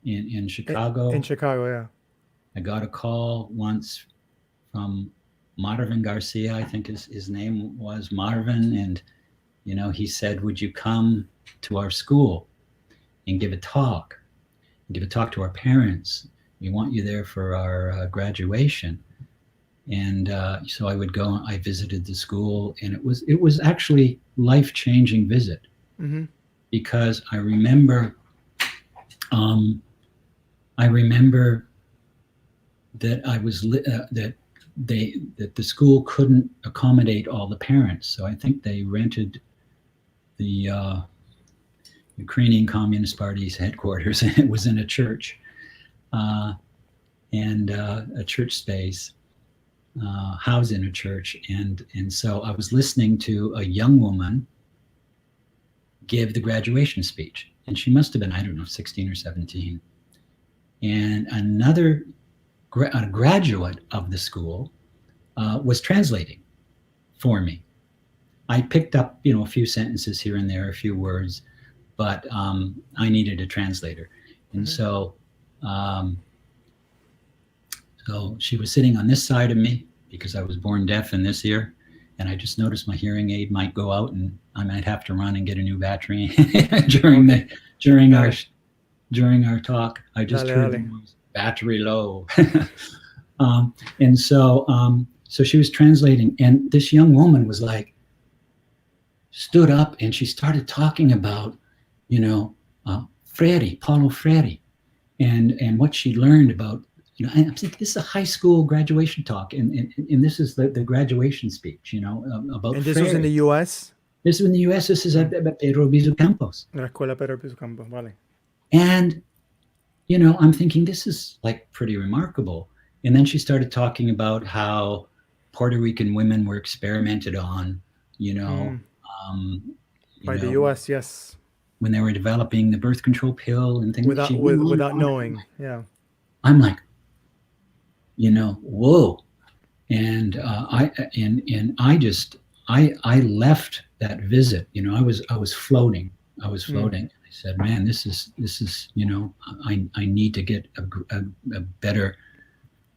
in In Chicago. Chicago, yeah. I got a call once from Marvin Garcia, I think his name was Marvin, and he said, "Would you come to our school and give a talk? Give a talk to our parents. We want you there for our graduation." And so I would go. I visited the school, and it was actually life-changing visit, Mm-hmm. because um, I remember that I was that the school couldn't accommodate all the parents, so I think they rented the Ukrainian Communist Party's headquarters, and it was in a church, uh, and a church space, housed in a church, and so I was listening to a young woman give the graduation speech, and she must have been, I don't know, 16 or 17, and another a graduate of the school was translating for me. I picked up, a few sentences here and there, a few words, but I needed a translator, and Mm-hmm. um, so she was sitting on this side of me because I was born deaf in this ear, and I just noticed my hearing aid might go out, and I might have to run and get a new battery during Okay. during our Dale. during our talk. I just Dale, heard the dale. noise, battery low. And so she was translating, and this young woman was like, stood up, and she started talking about, Freire, Paulo Freire, and what she learned about, and I'm thinking, this is a high school graduation talk, and this is the graduation speech, about And this was in Freire. the U.S. This is in the U.S. This is at Pedro Bizu Campos, La Escuela Pedro Piso Campos, vale. and I'm thinking, this is like pretty remarkable. And then she started talking about how Puerto Rican women were experimented on, you know, Mm. um, By the U.S., yes. when they were developing the birth control pill and things. She went on and Without on. knowing, yeah. I'm like, whoa. And I left that visit. I was floating. I was Mm. floating. I said, man, this is I need to get a better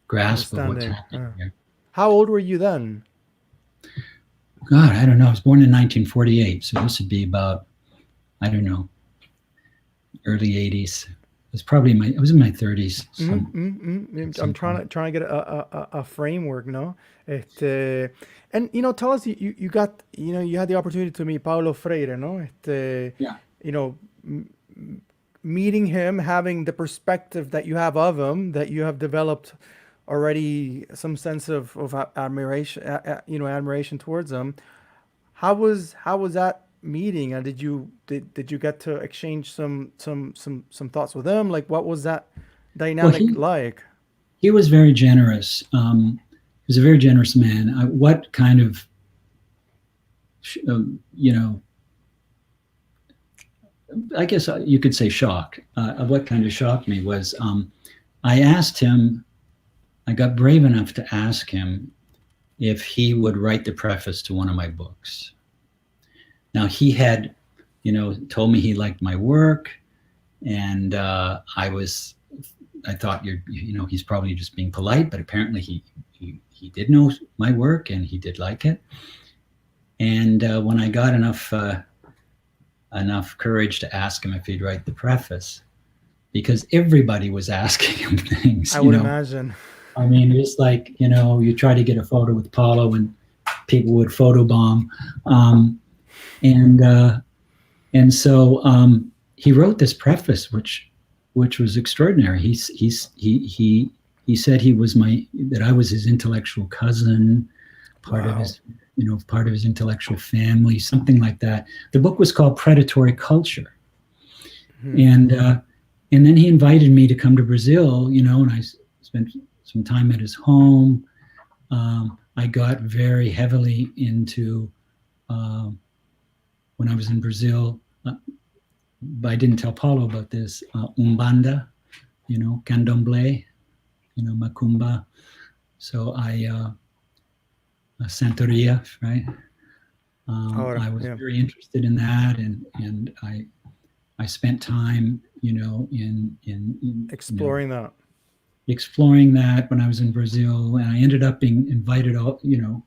grasp of what's Understanding. happening here. How old were you then? God, I don't know. I was born in 1948, so this would be about, I don't know, early 80s. I was in my 30s. I'm trying to get a framework, no? And tell us, you got, you had the opportunity to meet Paulo Freire, no? Yeah. You know, m- meeting him, having the perspective that you have of him, that you have developed already some sense of admiration, admiration towards him. How was that meeting? And did you get to exchange some thoughts with him? Like, what was that Well, dynamic like? he was very generous. He was a very generous man. What kind of, you know, I guess you could say shock. What kind of shocked me was I asked him, I got brave enough to ask him if he would write the preface to one of my books. Now, he had, told me he liked my work, and I thought he's probably just being polite, but apparently he did know my work and he did like it. And when I got enough courage to ask him if he'd write the preface, because everybody was asking him things. I would imagine. I mean, it's like, you try to get a photo with Paulo and people would photobomb. And so he wrote this preface, which was extraordinary. He said that I was his intellectual cousin, part of his intellectual family, something like that. The book was called Predatory Culture. Mm-hmm. And then he invited me to come to Brazil, and I spent some time at his home. I got very heavily into, when I was in Brazil, but I didn't tell Paulo about this, Umbanda, Candomblé, Macumba. So Santeria, right? I was very interested in that, and I spent time, in exploring that. Exploring that when I was in Brazil, and I ended up being invited all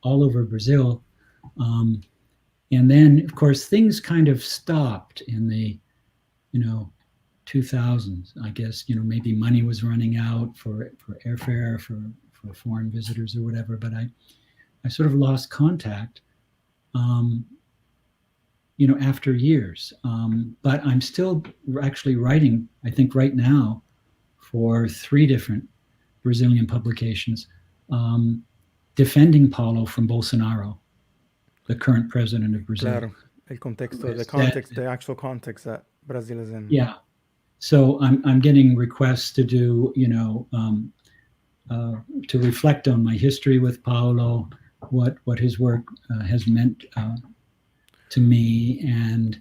over Brazil. And then, of course, things kind of stopped in the, 2000s. I guess, maybe money was running out for airfare for foreign visitors or whatever. But I sort of lost contact, after years. But I'm still actually writing, I think right now, for 3 different Brazilian publications, defending Paulo from Bolsonaro, the current president of Brazil. Claro. The actual context that Brazil is in. Yeah. So I'm getting requests to do, to reflect on my history with Paulo, what his work has meant to me. And,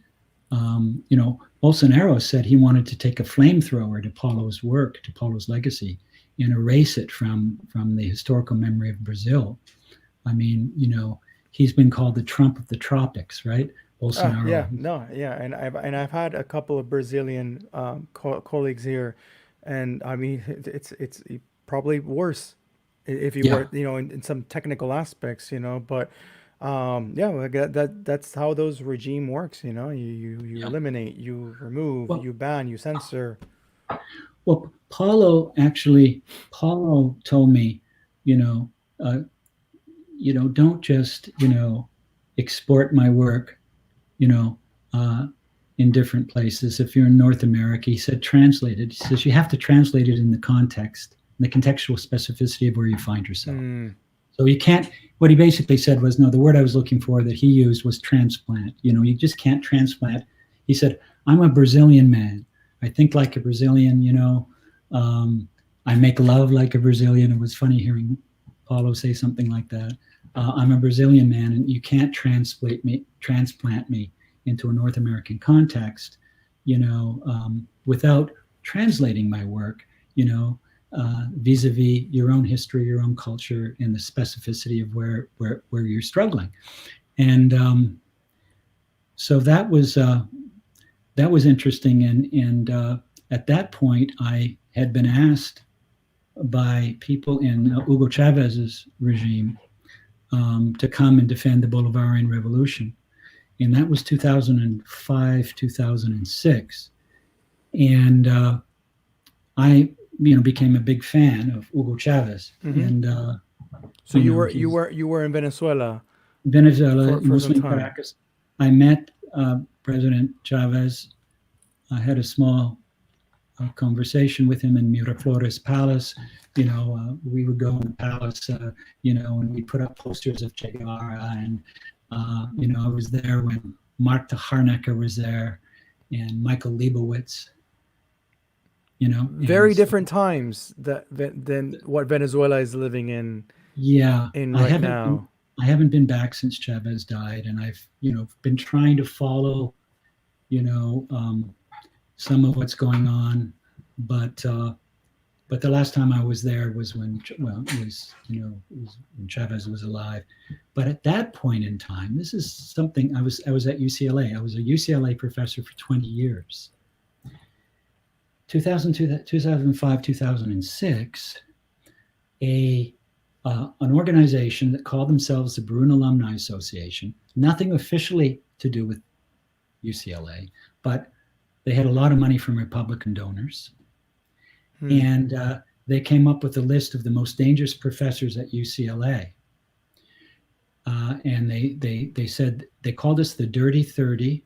Bolsonaro said he wanted to take a flamethrower to Paulo's work, to Paulo's legacy, and erase it from the historical memory of Brazil. I mean, he's been called the Trump of the tropics, right? Bolsonaro. And I've had a couple of Brazilian colleagues here, and I mean, it's probably worse if you were, in some technical aspects, but. That's how those regime works. You eliminate, you remove, you ban, you censor. Well, Paulo told me, don't just, export my work, in different places. If you're in North America, he said, translate it. He says, you have to translate it in the context, the contextual specificity of where you find yourself. So you can't, what he basically said was, no, the word I was looking for that he used was transplant. You just can't transplant. He said, I'm a Brazilian man. I think like a Brazilian, I make love like a Brazilian. It was funny hearing Paulo say something like that. I'm a Brazilian man, and you can't transplant me into a North American context, without translating my work, vis-a-vis your own history, your own culture, and the specificity of where you're struggling. And so that was interesting. And at that point, I had been asked by people in Hugo Chávez's regime to come and defend the Bolivarian Revolution. And that was 2005, 2006. And I became a big fan of Hugo Chávez. Mm-hmm. And so you were in Venezuela. Venezuela, for mostly in some time. Caracas. I met President Chávez. I had a small a conversation with him in Miraflores Palace. We would go in the palace, and we put up posters of Che Guevara. And, I was there when Mark Taharnecker was there and Michael Leibowitz, Very different times than what Venezuela is living in. Yeah, right now. I haven't been back since Chavez died, and I've been trying to follow some of what's going on, but the last time I was there was when Chavez was alive. But at that point in time, this is something I was at UCLA. I was a UCLA professor for 20 years. 2002, 2005, 2006, an organization that called themselves the Bruin Alumni Association, nothing officially to do with UCLA, but they had a lot of money from Republican donors. And they came up with a list of the most dangerous professors at UCLA. And they said, they called us the Dirty 30.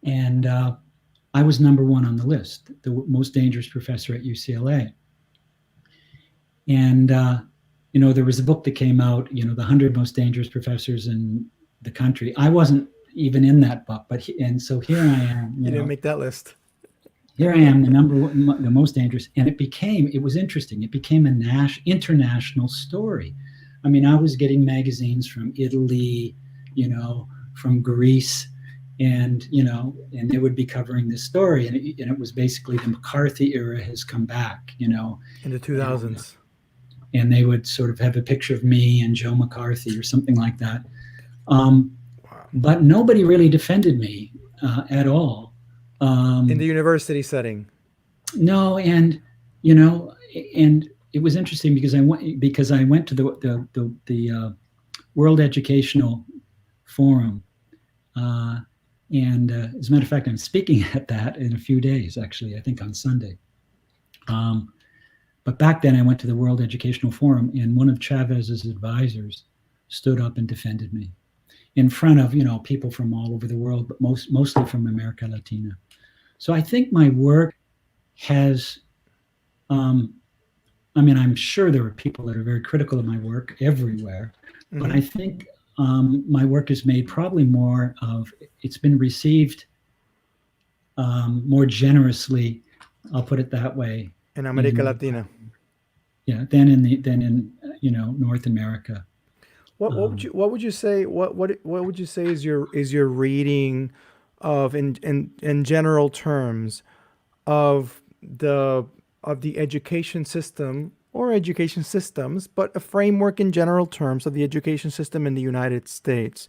And I was number one on the list, the most dangerous professor at UCLA. And, there was a book that came out, the 100 most dangerous professors in the country. I wasn't even in that book, so here I am. You didn't make that list. Here I am, the most dangerous. And it was interesting. It became an international story. I mean, I was getting magazines from Italy, from Greece, and they would be covering this story. And it was basically the McCarthy era has come back, in the 2000s. And they would sort of have a picture of me and Joe McCarthy or something like that. But nobody really defended me at all. In the university setting. No, and it was interesting because I went to the World Educational Forum, and as a matter of fact, I'm speaking at that in a few days. Actually, I think on Sunday. But back then, I went to the World Educational Forum, and one of Chavez's advisors stood up and defended me in front of people from all over the world, but mostly from America Latina. So I think my work has, I'm sure there are people that are very critical of my work everywhere, but I think my work is made probably it's been received more generously, I'll put it that way. In America Latina. Yeah, than in North America. What would you say is your reading of in general terms of the education system or education systems, but a framework in general terms of the education system in the United States?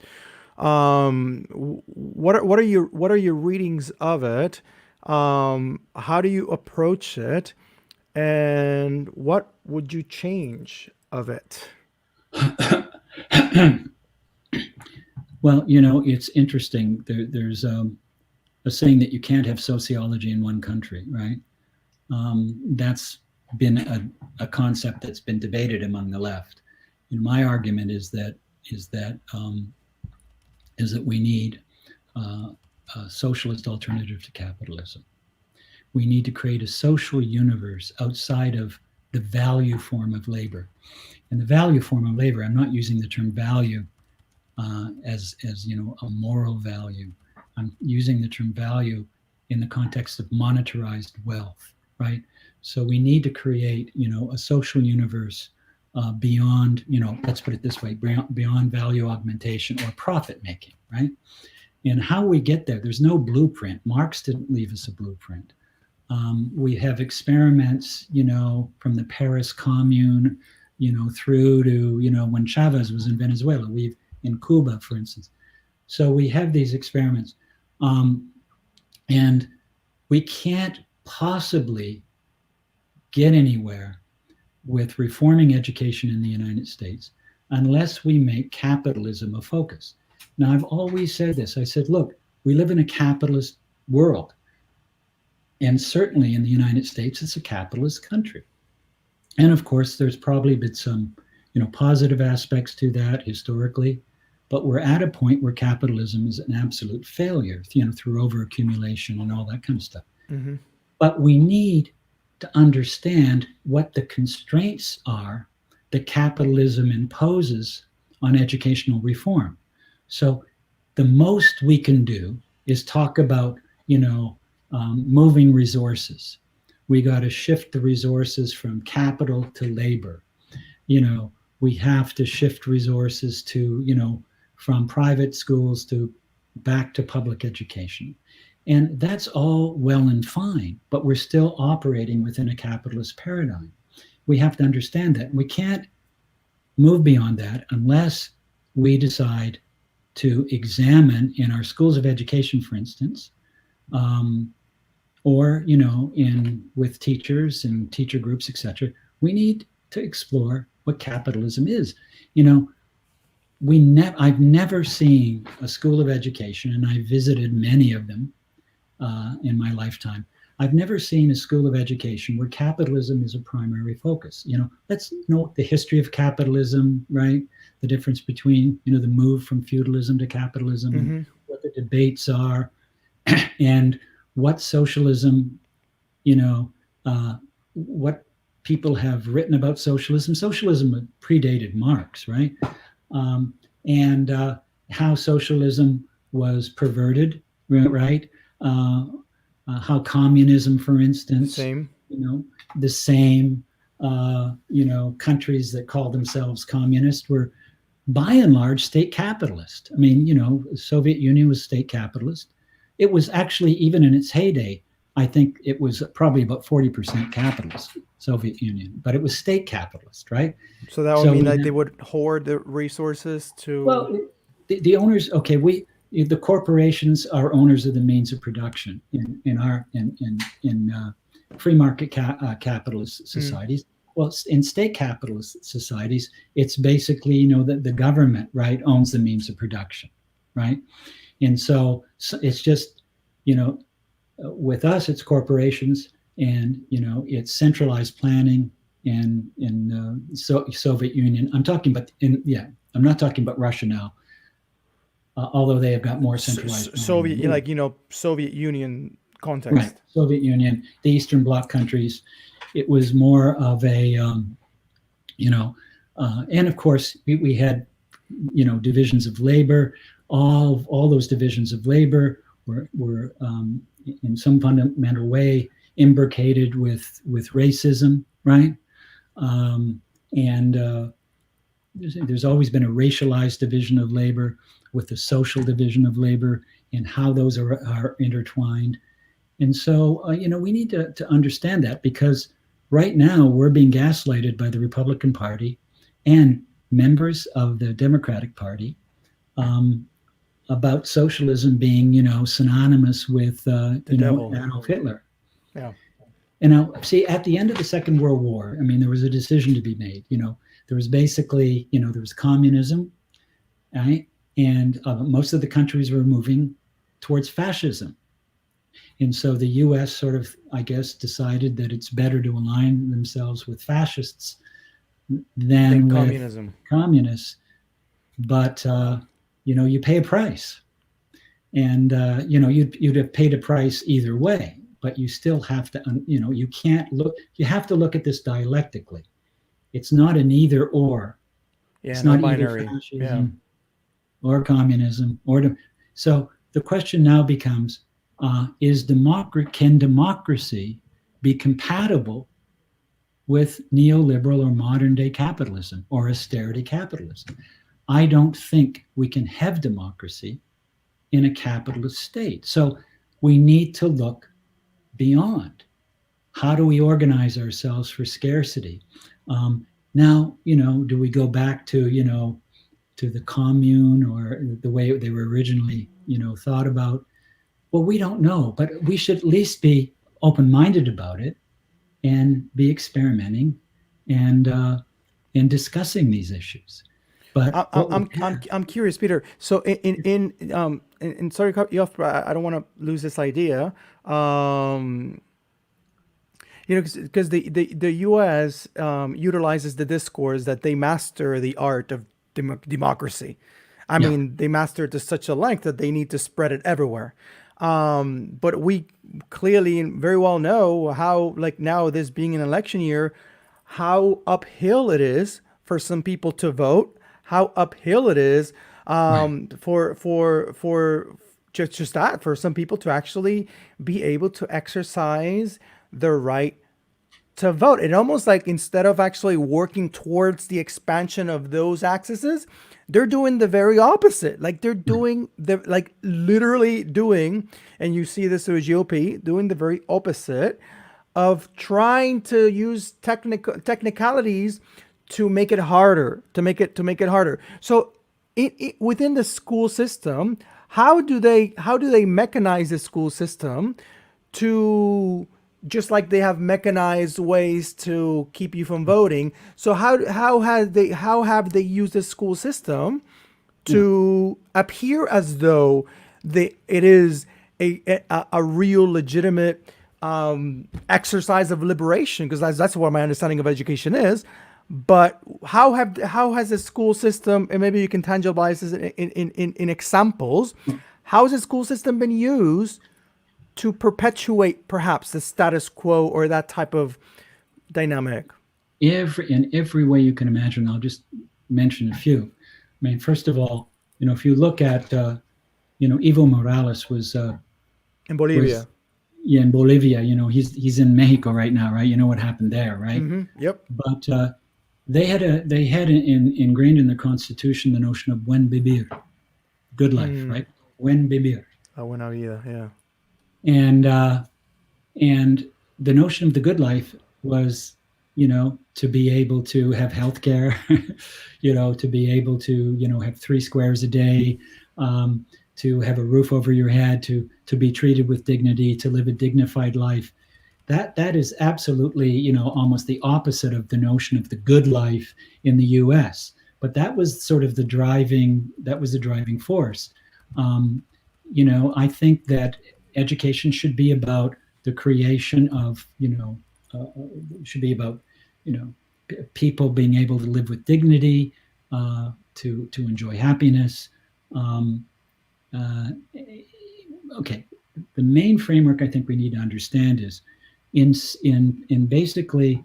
What are your readings of it? How do you approach it? And what would you change of it? Well, it's interesting. There's a saying that you can't have sociology in one country, right? That's been a concept that's been debated among the left. My argument is that we need a socialist alternative to capitalism. We need to create a social universe outside of the value form of labor. And the value form of labor, I'm not using the term value as a moral value. I'm using the term value in the context of monetarized wealth, right? So we need to create, a social universe beyond, let's put it this way, beyond value augmentation or profit making, right? And how we get there, there's no blueprint. Marx didn't leave us a blueprint. We have experiments, from the Paris Commune, through to, when Chavez was in Venezuela, in Cuba, for instance. So we have these experiments. And we can't possibly get anywhere with reforming education in the United States unless we make capitalism a focus. Now, I've always said this. I said, look, we live in a capitalist world. And certainly in the United States, it's a capitalist country. And of course, there's probably been some, positive aspects to that historically. but we're at a point where capitalism is an absolute failure, through overaccumulation and all that kind of stuff. Mm-hmm. But we need to understand what the constraints are that capitalism imposes on educational reform. So the most we can do is talk about, moving resources. We got to shift the resources from capital to labor. We have to shift resources to, from private schools to back to public education. And that's all well and fine, but we're still operating within a capitalist paradigm. We have to understand that. We can't move beyond that unless we decide to examine in our schools of education, for instance, or with teachers and teacher groups, etc. We need to explore what capitalism is. I've never seen a school of education, and I visited many of them in my lifetime. I've never seen a school of education where capitalism is a primary focus. Let's know the history of capitalism, right? The difference between, the move from feudalism to capitalism, Mm-hmm. and what the debates are, and what socialism, what people have written about socialism. Socialism predated Marx, right? And how socialism was perverted, right? How communism, for instance, Same. the same, countries that call themselves communist were by and large state capitalist. I mean, the Soviet Union was state capitalist. It was actually, even in its heyday, I think it was probably about 40% capitalist, Soviet Union, but it was state capitalist, right? So that would mean that they would hoard the resources to. Well, the owners, okay, the corporations are owners of the means of production in free market capitalist societies. Well, in state capitalist societies, it's basically, the government, right, owns the means of production, right? And so it's just, with us, it's corporations, and, it's centralized planning in Soviet Union. I'm not talking about Russia now, although they have got more centralized. Soviet, Soviet Union context. Right, Soviet Union, the Eastern Bloc countries. It was more of a, and of course we had, divisions of labor. All those divisions of labor were in some fundamental way imbricated with racism, right? And there's always been a racialized division of labor with the social division of labor, and how those are intertwined. And so, we need to understand that, because right now we're being gaslighted by the Republican Party and members of the Democratic Party about socialism being, synonymous with, Adolf Hitler. Yeah. And now, see, at the end of the Second World War, I mean, there was a decision to be made. There was basically, there was communism, right? And most of the countries were moving towards fascism. And so the U.S. sort of, I guess, decided that it's better to align themselves with fascists than with communists. But, you pay a price. And, you'd have paid a price either way, but you still have to, you can't look, you have to look at this dialectically. It's not an either or. Yeah, it's no not binary. Either fascism or communism. So the question now becomes, can democracy be compatible with neoliberal or modern day capitalism or austerity capitalism? I don't think we can have democracy in a capitalist state. So we need to look beyond. How do we organize ourselves for scarcity? Now, do we go back to, to the commune or the way they were originally, thought about? Well, we don't know, but we should at least be open-minded about it and be experimenting and discussing these issues. But I'm curious, Peter. So in sorry to cut you off, but I don't want to lose this idea. Because the U.S. Utilizes the discourse that they master the art of democracy, I Yeah. mean, they master it to such a length that they need to spread it everywhere. But we clearly and very well know how, like now, this being an election year, how uphill it is for some people to vote, how uphill it is Right. for just that for some people to actually be able to exercise their right to vote. It almost like instead of actually working towards the expansion of those accesses, they're doing the very opposite. Like they're Right. doing the like literally doing, and you see this through GOP, doing the very opposite of trying to use technicalities to make it harder, to make it harder. So within the school system, how do they mechanize the school system to, just like they have mechanized ways to keep you from voting. So how have they used the school system Yeah. to appear as though it is a real legitimate exercise of liberation, because that's what my understanding of education is. But how has the school system, and maybe you can tangibilize this in examples, how has the school system been used to perpetuate perhaps the status quo or that type of dynamic? In every way you can imagine. I'll just mention a few. I mean, first of all, if you look at, Evo Morales In was Bolivia. yeah, in Bolivia. He's in Mexico right now, right? You know what happened there, right? Yep. But they had ingrained in the constitution the notion of buen vivir, good life, right? Buen vivir, Buena vida. Yeah. and and the notion of the good life was, to be able to have health care, to be able to, have 3 squares a day, to have a roof over your head, to be treated with dignity, to live a dignified life. That is absolutely, almost the opposite of the notion of the good life in the U.S. But that was sort of the driving force. I think that education should be about the creation of, should be about, people being able to live with dignity, to enjoy happiness. Um, okay, the main framework I think we need to understand is in basically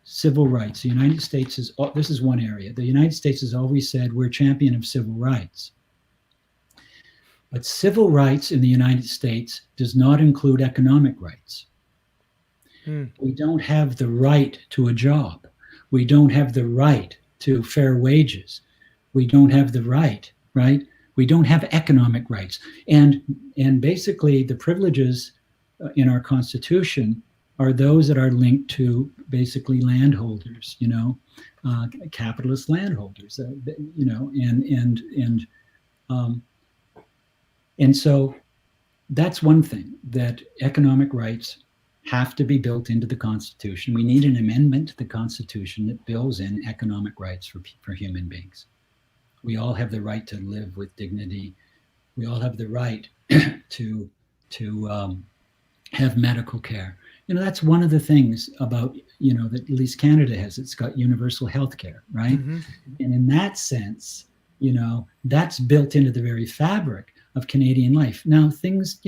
civil rights. The United States this is one area. The United States has always said we're champion of civil rights. But civil rights in the United States does not include economic rights. We don't have the right to a job. We don't have the right to fair wages. We don't have the right? We don't have economic rights. And basically the privileges in our Constitution are those that are linked to basically landholders, capitalist landholders, and so that's one thing, that economic rights have to be built into the Constitution. We need an amendment to the Constitution that builds in economic rights for human beings. We all have the right to live with dignity. We all have the right to have medical care. That's one of the things about, that at least Canada has. It's got universal health care, right? And in that sense, that's built into the very fabric of Canadian life. Now, things,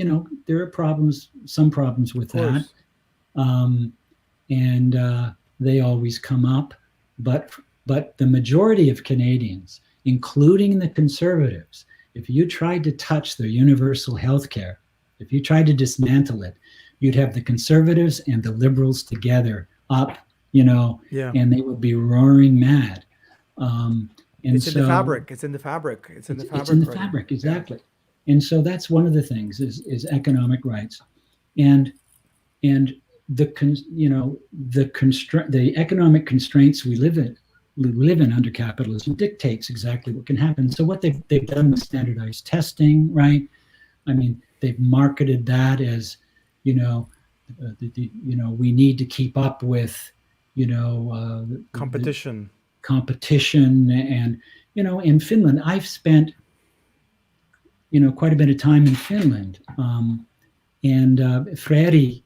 there are some problems with that. And they always come up. But the majority of Canadians, including the Conservatives, if you tried to touch their universal health care, if you tried to dismantle it, you'd have the Conservatives and the Liberals together up, and they would be roaring mad. It's in the fabric. It's in the fabric. It's in the fabric, exactly. Yeah. And so that's one of the things is economic rights, and the economic constraints we live in under capitalism dictates exactly what can happen. So what they've done with standardized testing, right? I mean, they've marketed that as, we need to keep up with, competition. And, in Finland, I've spent, quite a bit of time in Finland. And Freire,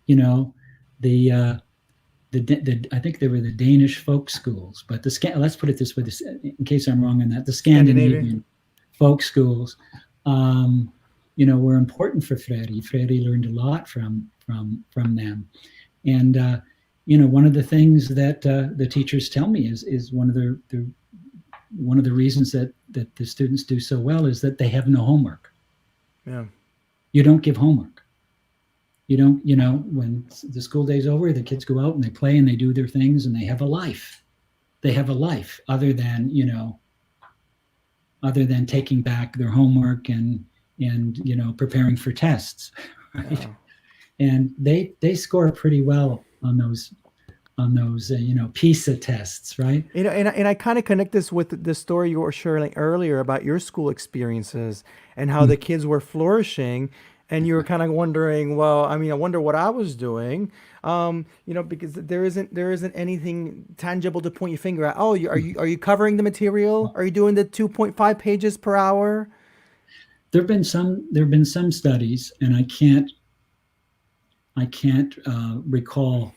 I think they were the Danish folk schools, but let's put it this way, in case I'm wrong on that, the Scandinavian folk schools, were important for Freire. Freire learned a lot from them. And one of the things that the teachers tell me is one of the reasons that the students do so well is that they have no homework. Yeah. You don't give homework. You don't, when the school day's over, the kids go out and they play and they do their things and they have a life. They have a life other than taking back their homework and preparing for tests, right? Yeah. And they score pretty well on those PISA tests, right? And I kind of connect this with the story you were sharing earlier about your school experiences and how the kids were flourishing, and you were kind of wondering, well, I mean, I wonder what I was doing, because there isn't anything tangible to point your finger at. Oh, are you covering the material? Are you doing the 2.5 pages per hour? There have been some studies, and I can't recall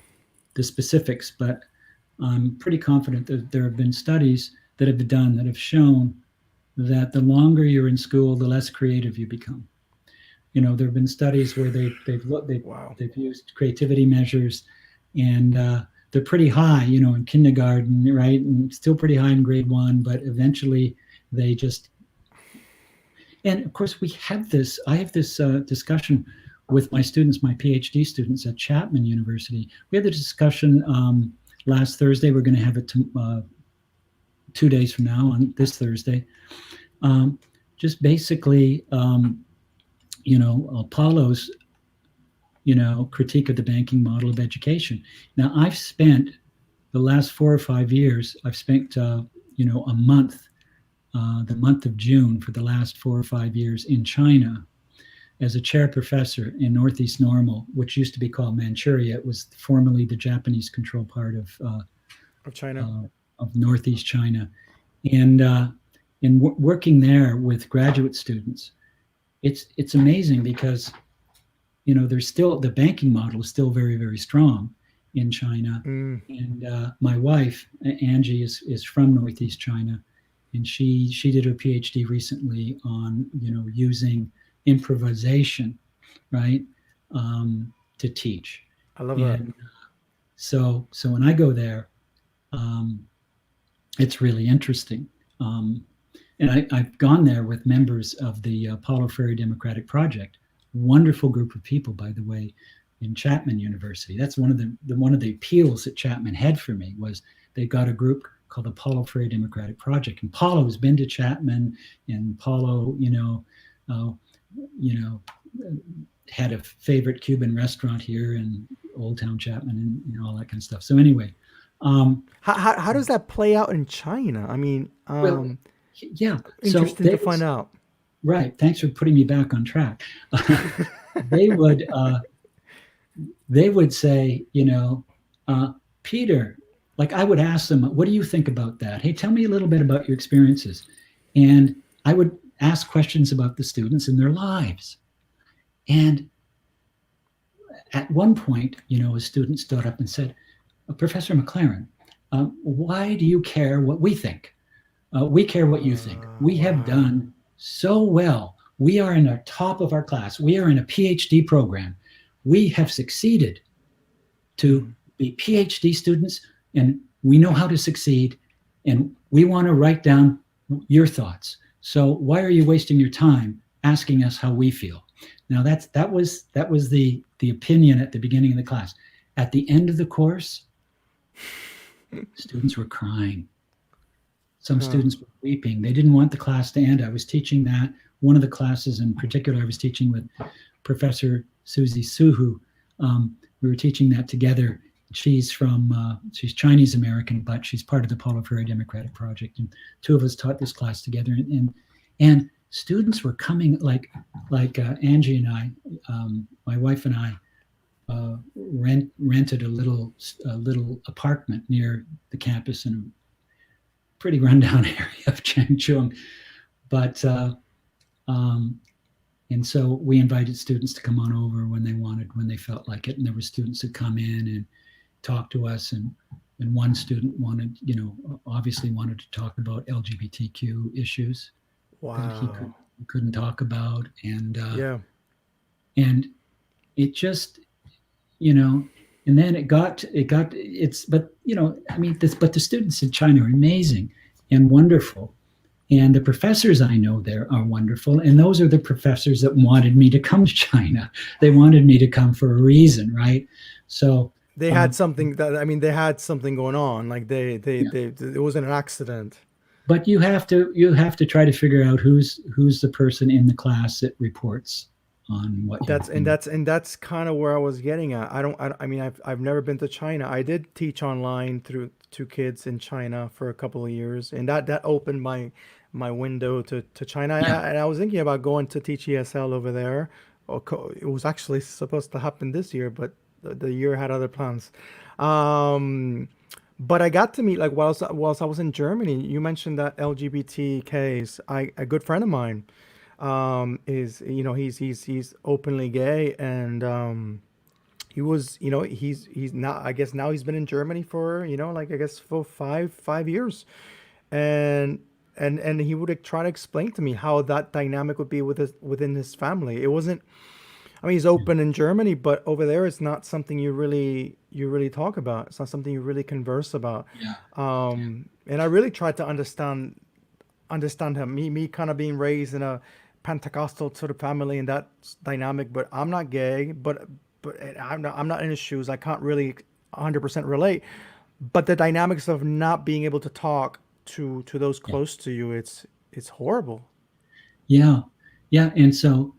the specifics, but I'm pretty confident that there have been studies that have been done that have shown that the longer you're in school, the less creative you become. There have been studies where they've used creativity measures, and they're pretty high, in kindergarten, right, and still pretty high in grade 1, but eventually they just. And of course, I have this discussion with my students, my PhD students at Chapman University. We had the discussion last Thursday. We're going to have it 2 days from now, on this Thursday. Just basically, Paulo's, critique of the banking model of education. Now, I've spent the last 4 or 5 years, I've spent, a month, the month of June for the last 4 or 5 years in China as a chair professor in Northeast Normal, which used to be called Manchuria. It was formerly the Japanese controlled part of China, of Northeast China, and working there with graduate students. It's amazing because, there's still, the banking model is still very, very strong in China. And my wife, Angie, is from Northeast China, and she did her PhD recently on, using improvisation, right, to teach. I love that. So when I go there, it's really interesting. And I've gone there with members of the Paulo Freire Democratic Project. Wonderful group of people, by the way, in Chapman University. That's one of the appeals that Chapman had for me, was they got a group called the Paulo Freire Democratic Project. And Paulo has been to Chapman, and Paulo, had a favorite Cuban restaurant here in Old Town Chapman, and all that kind of stuff. So anyway, how does that play out in China? I mean, yeah, interesting to find out. Right. Thanks for putting me back on track. They would say, Peter, like, I would ask them, what do you think about that? Hey, tell me a little bit about your experiences. And I would ask questions about the students and their lives. And at one point, a student stood up and said, Professor McLaren, why do you care what we think? We care what you think. We have done so well. We are in the top of our class. We are in a PhD program. We have succeeded to be PhD students, and we know how to succeed, and we want to write down your thoughts. So why are you wasting your time asking us how we feel? Now that was the opinion at the beginning of the class. At the end of the course, students were crying. Some students were weeping. They didn't want the class to end. I was teaching that. One of the classes in particular, I was teaching with Professor Susie Suhu. We were teaching that together. She's Chinese American, but she's part of the Paulo Freire Democratic Project. And two of us taught this class together. And students were coming, like Angie and I, my wife and I, rented a little apartment near the campus in a pretty rundown area of Changchun. But and so we invited students to come on over when they wanted, when they felt like it. And there were students that come in and talk to us. And one student obviously wanted to talk about LGBTQ issues. that he Wow. couldn't talk about, Yeah. and it just, you know, and then it's, but you know, I mean, but the students in China are amazing and wonderful, and the professors I know there are wonderful, and those are the professors that wanted me to come to China. They wanted me to come for a reason, right? So They had um, something that, I mean, they had something going on. Like yeah. it wasn't an accident. But you have to try to figure out who's the person in the class that reports on what you're doing. That's kind of where I was getting at. I mean, I've never been to China. I did teach online through two kids in China for a couple of years, and that opened my window to China. Yeah, And I was thinking about going to teach ESL over there. It was actually supposed to happen this year, but the year had other plans. Um, but I got to meet, like, whilst I was in Germany. You mentioned that LGBT case. A good friend of mine is, he's openly gay, and he was, he's now, I guess now he's been in Germany for, like, I guess for five years, and and he would, like, try to explain to me how that dynamic would be within his family. It wasn't, I mean, he's open in Germany, but over there it's not something you really talk about. It's not something you really converse about. yeah, And I really tried to understand him. Me kind of being raised in a Pentecostal sort of family and that dynamic, but I'm not gay, but I'm not in his shoes. I can't really 100% relate. But the dynamics of not being able to talk to those yeah, close to you, it's horrible. yeah, yeah. And so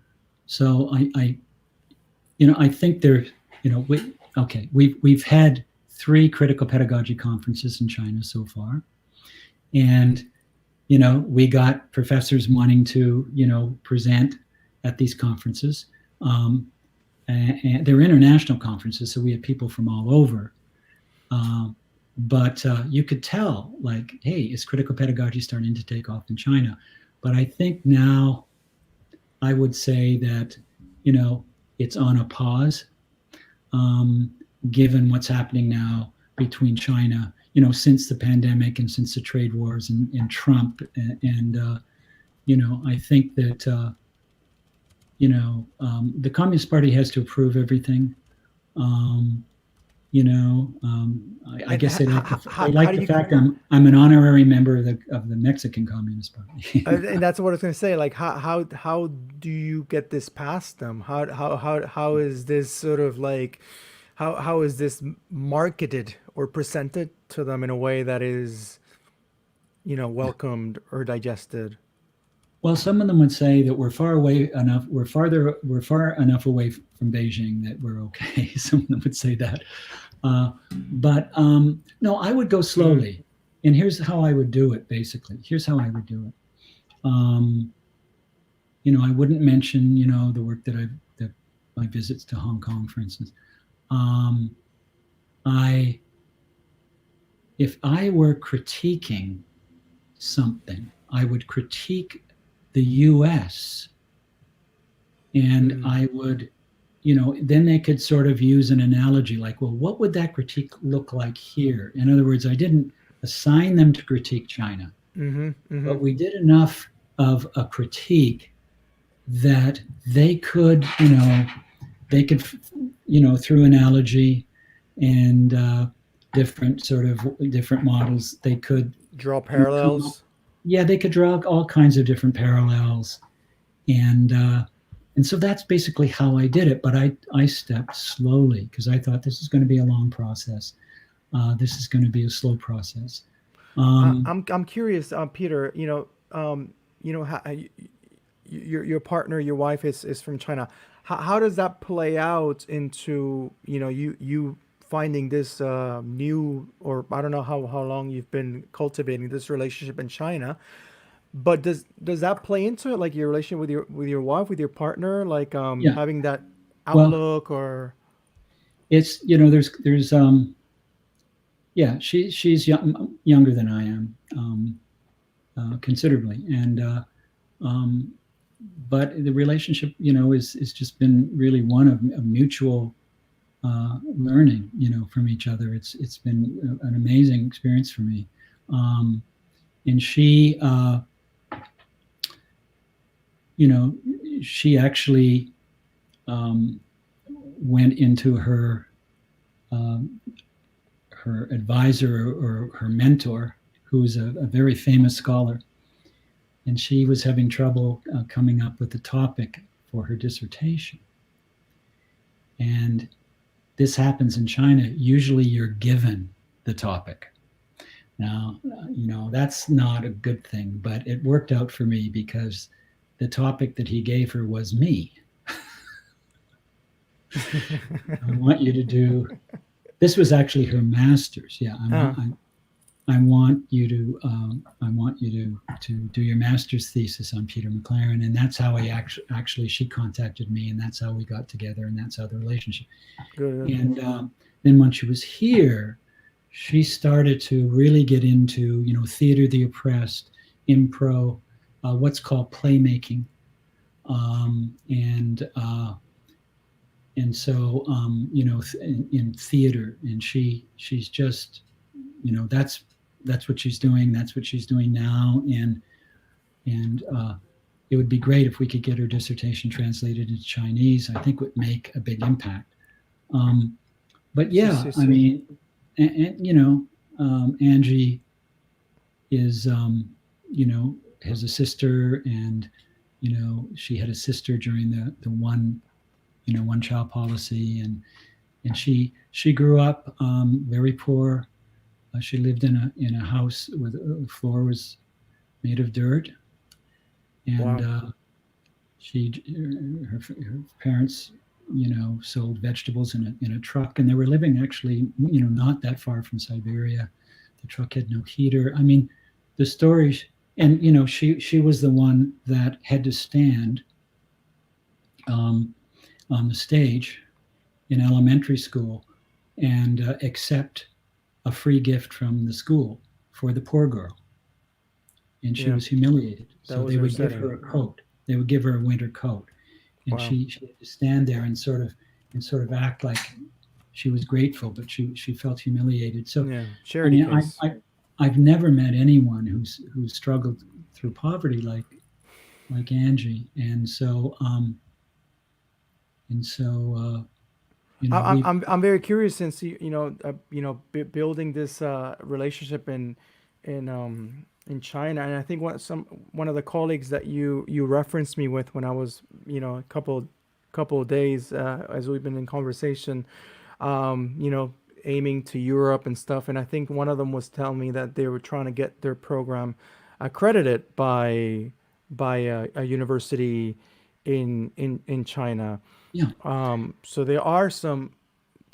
I think there, we've had 3 critical pedagogy conferences in China so far, and we got professors wanting to present at these conferences. Um, and they're international conferences, so we had people from all over. Um, but you could tell, like, hey, is critical pedagogy starting to take off in China? But I think now I would say that, it's on a pause, um, given what's happening now between China, since the pandemic and since the trade wars and Trump. I think that, the Communist Party has to approve everything. Um, I And guess they how like do the you fact I'm an honorary member of the Mexican Communist Party. and that's what I was going to say. Like, how do you get this past them? How is this sort of like, how is this marketed or presented to them in a way that is, Yeah. welcomed or digested? Well, some of them would say that we're far enough away from Beijing that we're okay. Some of them would say that. But no, I would go Mm, slowly. And here's how I would do it, basically. Here's how I would do it. Um, I wouldn't mention, the work that my visits to Hong Kong, for instance. Um, I, if I were critiquing something, I would critique the US, and mm, I would, then they could sort of use an analogy like, well, what would that critique look like here? In other words, I didn't assign them to critique China, mm-hmm, mm-hmm. but we did enough of a critique that they could, they could, through analogy and different models, they could Draw come up. parallels. Yeah, they could draw all kinds of different parallels, and so that's basically how I did it. But I stepped slowly because I thought this is going to be a long process. This is going to be a slow process. Um, I'm curious, Peter. How, your partner, your wife is from China. How does that play out into, you finding this new, or I don't know how long you've been cultivating this relationship in China, but does that play into it, like your relation with your wife, with your partner, like yeah. having that Well, outlook or it's there's yeah. She's younger than I am, considerably, and um, but the relationship, is just been really one of mutual learning, from each other. It's been an amazing experience for me. And she, she actually went into her advisor or her mentor, who's a very famous scholar, and she was having trouble coming up with the topic for her dissertation. And this happens in China. Usually you're given the topic. Now, that's not a good thing, but it worked out for me because the topic that he gave her was me. I want you to do, this was actually her master's. Yeah, I want you to do your master's thesis on Peter McLaren, and that's how actually she contacted me, and that's how we got together, and that's how the relationship. Good. And then when she was here, she started to really get into theater of the oppressed, impro, what's called playmaking, and so in theater, and she's just that's what she's doing. That's what she's doing now. And it would be great if we could get her dissertation translated into Chinese. I think would make a big impact. But yeah, I mean, Angie is, has a sister, and, she had a sister during the one child policy. And she grew up very poor. She lived in a house where the floor was made of dirt, and Wow. her parents, sold vegetables in a truck, and they were living actually, not that far from Siberia. The truck had no heater. I mean, the story, and she was the one that had to stand on the stage in elementary school and accept a free gift from the school for the poor girl, and she was humiliated. So they would give her a coat. They would give her a winter coat, and she had to stand there and sort of act like she was grateful, but she felt humiliated. So charity case. I've never met anyone who's struggled through poverty like Angie, and so I'm very curious, since building this relationship in China, and I think one of the colleagues that you referenced me with when I was a couple of days as we've been in conversation, aiming to Europe and stuff, and I think one of them was telling me that they were trying to get their program accredited by a university in China. Yeah. So there are some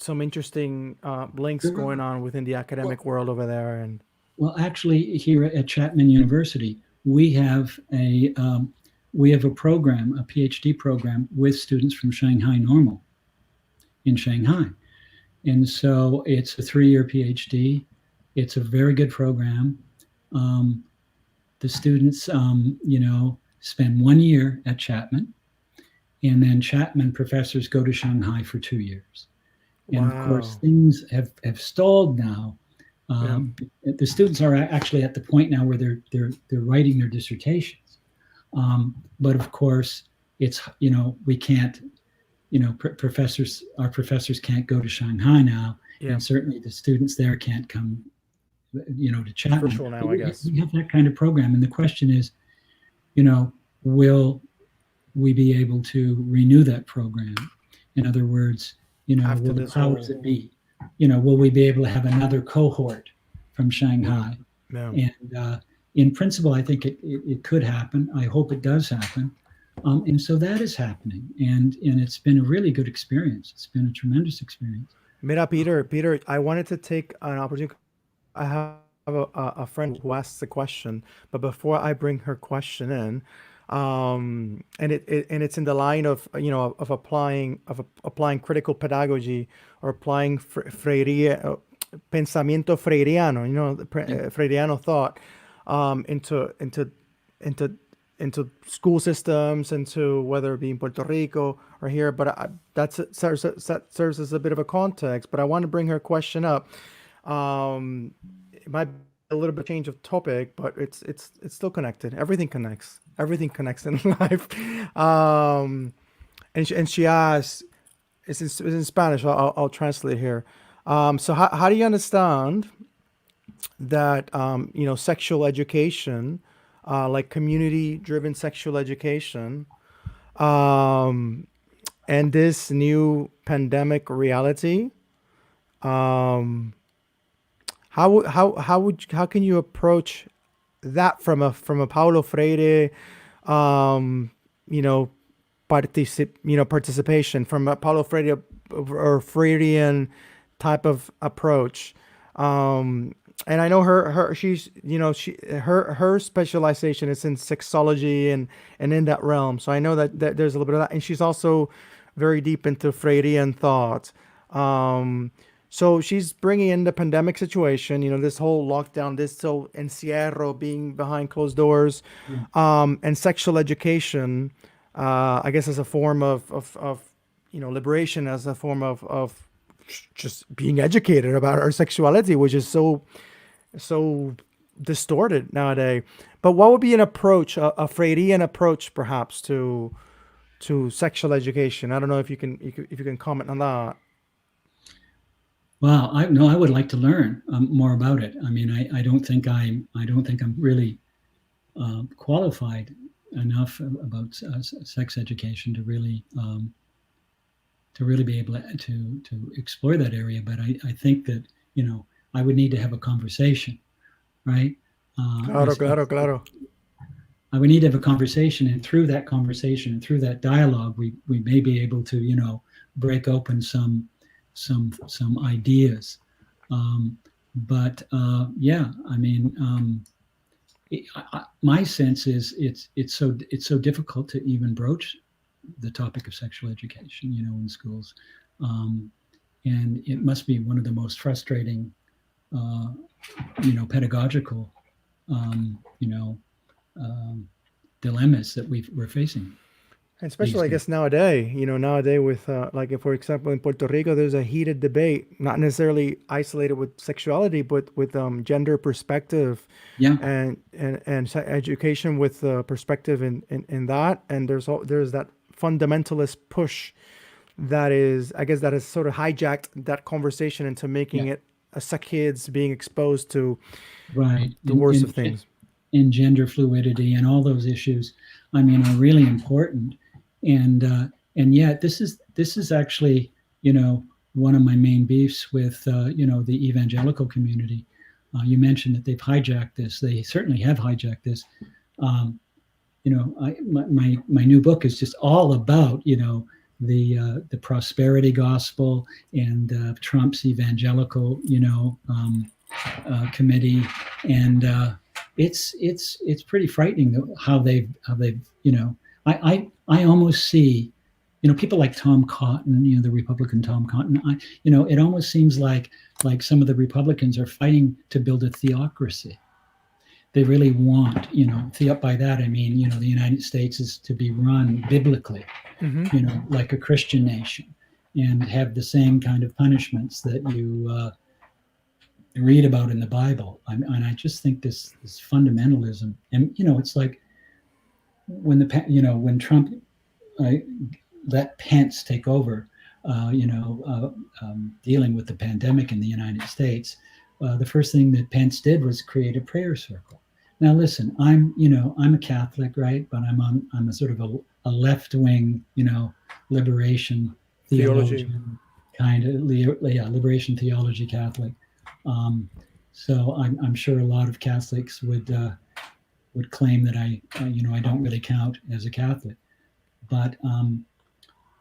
interesting links going on within the academic world over there. And well, actually, here at Chapman University, we have a program, a PhD program with students from Shanghai Normal in Shanghai, and so it's a 3-year PhD. It's a very good program. The students, spend 1 year at Chapman, and then Chapman professors go to Shanghai for 2 years. And of course, things have stalled now. The students are actually at the point now where they're writing their dissertations. But of course, it's we can't, our professors can't go to Shanghai now, and certainly the students there can't come, to Chapman. Virtual now, I guess. We have that kind of program, and the question is, will we be able to renew that program? In other words, will the powers that be, will we be able to have another cohort from Shanghai? And in principle, I think it could happen. I hope it does happen. And so that is happening. And it's been a really good experience. It's been a tremendous experience. Mira, Peter, I wanted to take an opportunity. I have a friend who asks a question, but before I bring her question in, and it's in the line of of applying critical pedagogy, or applying Freire, pensamiento freireano, Freireano thought, into school systems, into whether it be in Puerto Rico or here. But that serves as a bit of a context. But I want to bring her question up. It might be a little bit change of topic, but it's still connected. Everything connects. everything connects in life. Um, and she asks, it's in Spanish. I'll translate here. So how do you understand that sexual education, like community-driven sexual education, um, and this new pandemic reality, um, how can you approach that from a Paulo Freire, um, you know, participation from a Paulo Freire or Freirean type of approach. Um, and I know she's, her specialization is in sexology and in that realm. So I know that there's a little bit of that. And she's also very deep into Freirean thought. So she's bringing in the pandemic situation, this whole lockdown, this whole encierro, being behind closed doors, Yeah. and sexual education, I guess as a form of liberation, as a form of just being educated about our sexuality, which is so distorted nowadays. But what would be an approach, a Freirean approach, perhaps, to sexual education? I don't know if you can comment on that. Well, I would like to learn more about it. I mean, I don't think I'm really qualified enough about sex education to really be able to explore that area. But I think that I would need to have a conversation, right? Claro, claro, claro. I would need to have a conversation, and through that conversation and through that dialogue, we may be able to break open some ideas. But yeah, I mean, my sense is it's so difficult to even broach the topic of sexual education, in schools, and it must be one of the most frustrating, pedagogical, dilemmas that we're facing. And especially, I guess, nowadays with, like, if, for example, in Puerto Rico, there's a heated debate, not necessarily isolated with sexuality, but with gender perspective, Yeah, and education with perspective in that. And there's that fundamentalist push that is, I guess, that has sort of hijacked that conversation into making yeah, it kids being exposed to right. the worst of things. And gender fluidity and all those issues, I mean, are really important. And yet this is actually one of my main beefs with the evangelical community. You mentioned that they've hijacked this. They certainly have hijacked this. My new book is just all about the prosperity gospel and Trump's evangelical committee, and it's pretty frightening how they've I almost see people like Tom Cotton, the Republican Tom Cotton. It almost seems like some of the Republicans are fighting to build a theocracy. They really want, by that I mean, the United States is to be run biblically, Mm-hmm. like a Christian nation, and have the same kind of punishments that you read about in the Bible. And I just think this fundamentalism, and it's like when Trump let Pence take over, dealing with the pandemic in the United States. The first thing that Pence did was create a prayer circle. Now, listen, I'm a Catholic, right? But I'm a sort of a left wing, liberation Theology. theologian kind of, liberation theology Catholic. So I'm sure a lot of Catholics would claim that I don't really count as a Catholic, but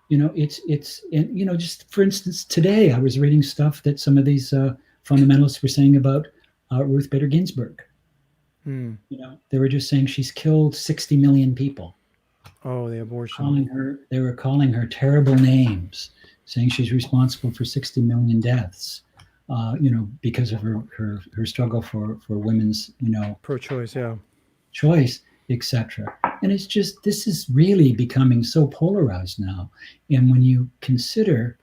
it's and just for instance, today I was reading stuff that some of these fundamentalists were saying about Ruth Bader Ginsburg. Hmm. They were just saying she's killed 60 million people. Oh, the abortion. They were calling her terrible names, saying she's responsible for 60 million deaths. Because of her struggle for women's, Pro-choice, yeah. choice, etc. And it's just, this is really becoming so polarized now. And when you consider,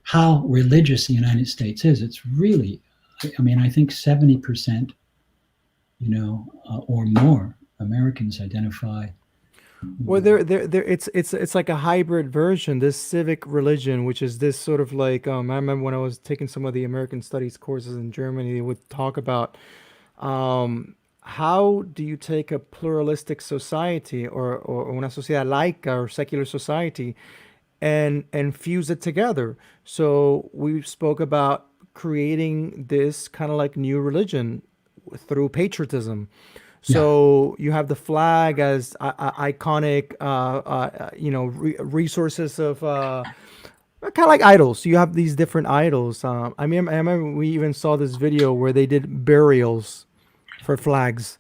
how religious the United States is, it's really, I mean, I think 70%, or more Americans identify. Well, it's like a hybrid version. This civic religion, which is this sort of like, I remember when I was taking some of the American studies courses in Germany, they would talk about how do you take a pluralistic society or una sociedad laica or secular society and fuse it together. So we spoke about creating this kind of like new religion through patriotism. Yeah, So you have the flag as iconic, resources of kind of like idols. You have these different idols. I remember we even saw this video where they did burials for flags.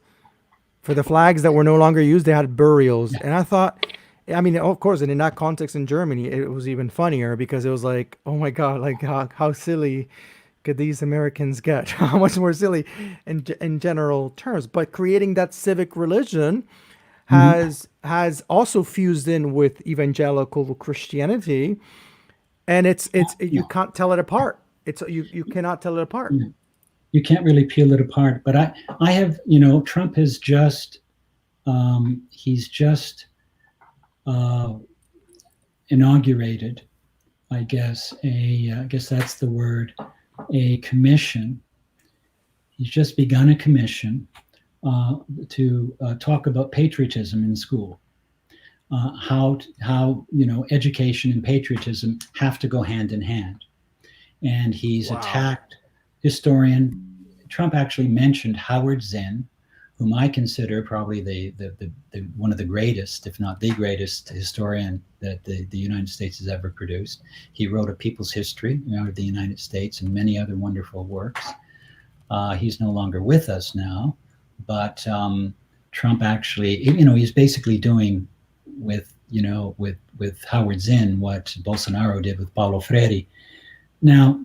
For the flags that were no longer used, they had burials. yeah, And I thought, I mean, of course, and in that context in Germany, it was even funnier because it was like, oh my God, like how silly could these Americans get? How much more silly in general terms. But creating that civic religion mhm, has also fused in with evangelical Christianity, and you yeah, can't tell it apart. You cannot tell it apart. yeah. You can't really peel it apart. But I have, Trump has just, he's just uh, inaugurated, I guess that's the word, a commission. He's just begun a commission to talk about patriotism in school. How education and patriotism have to go hand in hand. And he's Wow. attacked historian. Trump actually mentioned Howard Zinn, whom I consider probably the one of the greatest, if not the greatest, historian that the United States has ever produced. He wrote A People's History of the United States and many other wonderful works. He's no longer with us now, but Trump actually, he's basically doing with Howard Zinn what Bolsonaro did with Paulo Freire. Now,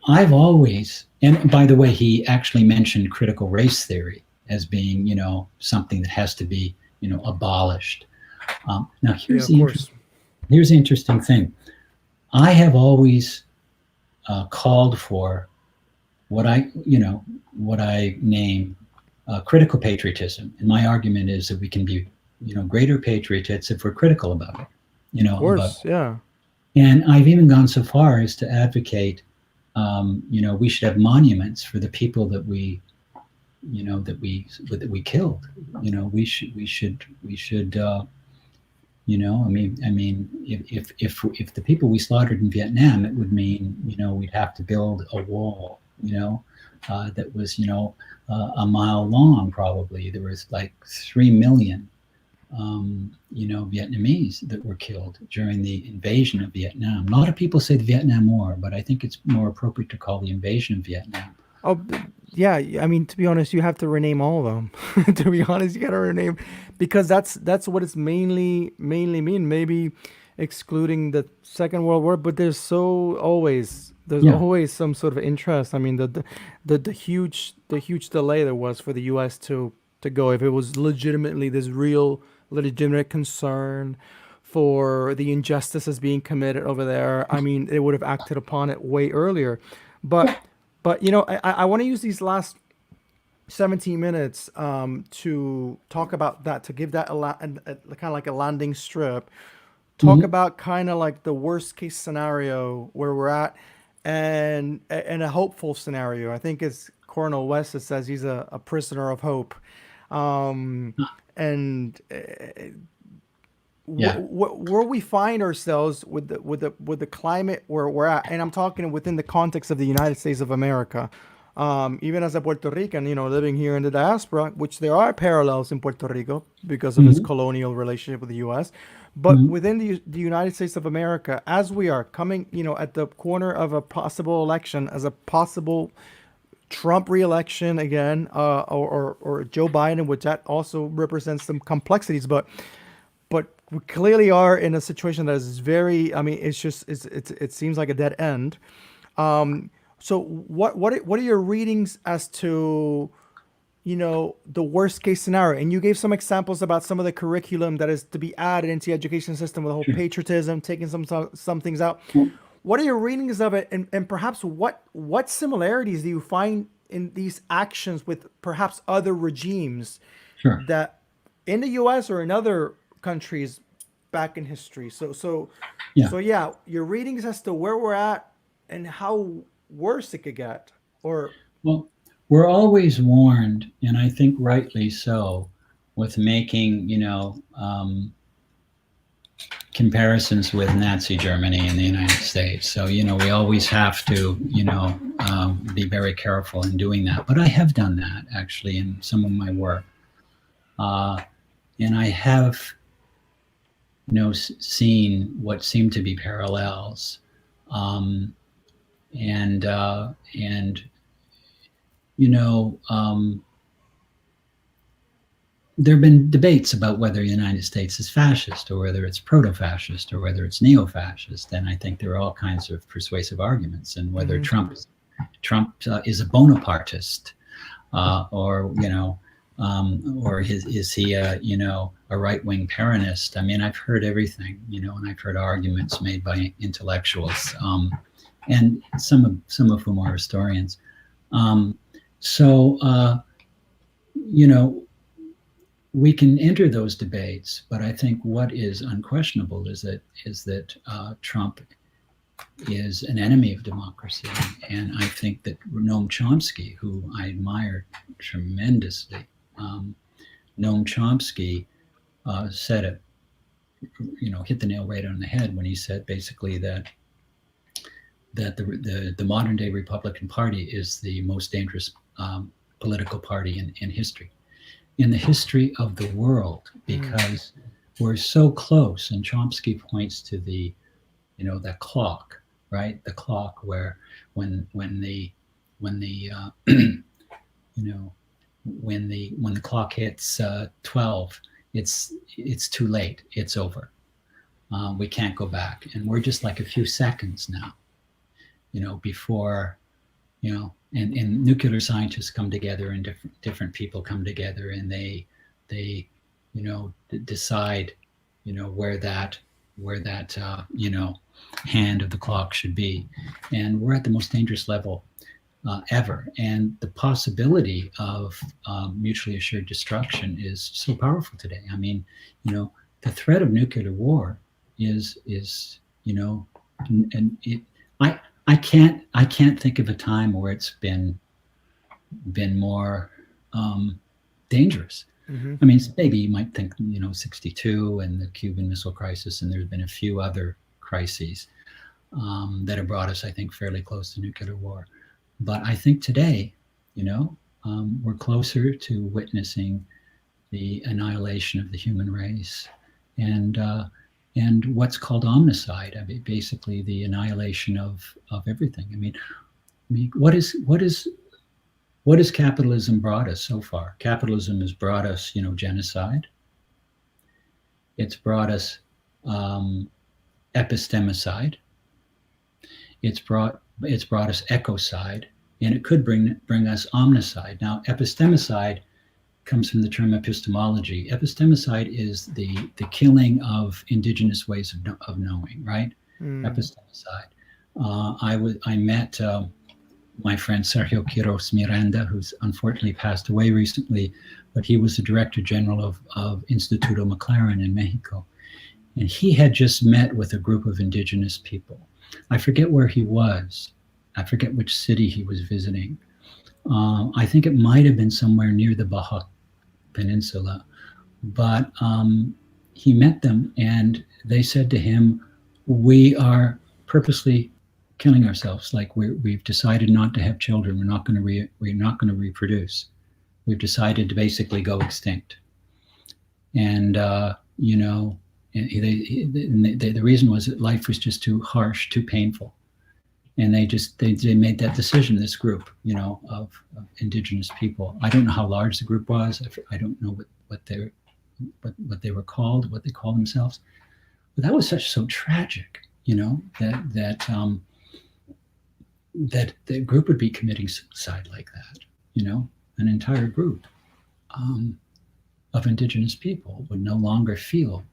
I've always, and by the way, he actually mentioned critical race theory as being, something that has to be, abolished. Now, Yeah, of course. here's the interesting thing. I have always called for what I name critical patriotism, and my argument is that we can be, greater patriots if we're critical about it, Of about. course. Yeah. And I've even gone so far as to advocate, we should have monuments for the people that we killed. We should. If the people we slaughtered in Vietnam, it would mean, we'd have to build a wall, that was, a mile long. Probably there was like 3 million Vietnamese that were killed during the invasion of Vietnam. A lot of people say the Vietnam War, but I think it's more appropriate to call the invasion of Vietnam. Oh, yeah. I mean, to be honest, you have to rename all of them. To be honest, you got to rename because that's what it's mainly mean. Maybe excluding the Second World War, but there's Yeah, always some sort of interest. I mean, the huge delay there was for the U.S. to go if it was legitimately this real legitimate concern for the injustices being committed over there. I mean, they would have acted upon it way earlier. But I want to use these last 17 minutes to talk about that, to give that a kind of like a landing strip, talk hmm, about kind of like the worst case scenario where we're at, and a hopeful scenario. I think it's Cornel West that says he's a prisoner of hope. Um, and yeah, where we find ourselves with the climate where we're at, and I'm talking within the context of the United States of America, even as a Puerto Rican, living here in the diaspora, which there are parallels in Puerto Rico because of its hmm, colonial relationship with the U.S. But hmm, within the United States of America, as we are coming, at the corner of a possible election, as a possible Trump reelection again, or Joe Biden, which that also represents some complexities, but we clearly are in a situation that is very. I mean, it seems like a dead end. So what are your readings as to the worst case scenario? And you gave some examples about some of the curriculum that is to be added into the education system with the whole sure. patriotism, taking some things out. What are your readings of it, and perhaps what similarities do you find in these actions with perhaps other regimes Sure. that in the US or in other countries back in history. Yeah. Yeah, your readings as to where we're at and how worse it could get. Or Well, we're always warned, and I think rightly so, with making, comparisons with Nazi Germany and the United States. So, we always have to, be very careful in doing that. But I have done that actually in some of my work. And I have, seen what seem to be parallels. And there have been debates about whether the United States is fascist or whether it's proto-fascist or whether it's neo-fascist. And I think there are all kinds of persuasive arguments, and whether Trump is a Bonapartist, or is he a right-wing Peronist? I mean, I've heard everything, and I've heard arguments made by intellectuals, and some of whom are historians. We can enter those debates, but I think what is unquestionable is that Trump is an enemy of democracy. And I think that Noam Chomsky, who I admire tremendously, Noam Chomsky said it, hit the nail right on the head when he said basically that the modern day Republican Party is the most dangerous political party in history. In the history of the world, because we're so close. And Chomsky points to the clock, right? The clock where when the clock hits 12, it's too late. It's over. We can't go back, and we're just like a few seconds now. Before. And nuclear scientists come together, and different people come together, and they decide where that hand of the clock should be. And we're at the most dangerous level ever. And the possibility of mutually assured destruction is so powerful today. I mean, the threat of nuclear war is and I can't think of a time where it's been more dangerous. I mean, maybe you might think 62 and the Cuban Missile Crisis, and there's been a few other crises that have brought us, I think, fairly close to nuclear war. But I think today, we're closer to witnessing the annihilation of the human race, and what's called omnicide. I mean, basically the annihilation of everything. I mean, what has capitalism brought us so far? Capitalism has brought us, genocide. It's brought us epistemicide. It's brought us ecocide, and it could bring us omnicide. Now, epistemicide comes from the term epistemology. Epistemicide is the killing of indigenous ways of knowing, right? Epistemicide. I met my friend Sergio Quiros Miranda, who's unfortunately passed away recently, but he was the Director General of Instituto McLaren in Mexico. And he had just met with a group of indigenous people. I forget where he was. I forget which city he was visiting. I think it might have been somewhere near the Baja Peninsula, but he met them, and they said to him, "We are purposely killing ourselves. Like we've decided not to have children. We're not going to reproduce. We've decided to basically go extinct." And the reason was that life was just too harsh, too painful. And they made that decision, this group, of indigenous people. I don't know how large the group was. I don't know what they were called, what they call themselves. But that was so tragic, that the group would be committing suicide like that, an entire group of indigenous people would no longer feel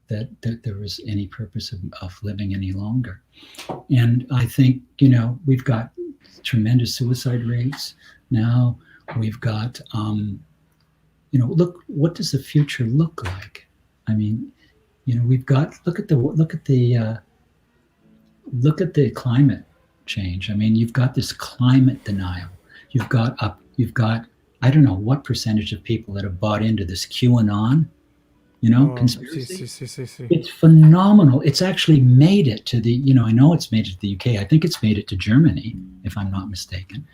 that there was any purpose of living any longer. And I think, we've got tremendous suicide rates. Now we've got, look, what does the future look like? I mean, we've got, look at the climate change. I mean, you've got this climate denial. You've got I don't know what percentage of people that have bought into this QAnon, Oh, conspiracy. see. It's phenomenal. It's actually made it to the, I know it's made it to the UK. I think it's made it to Germany, if I'm not mistaken,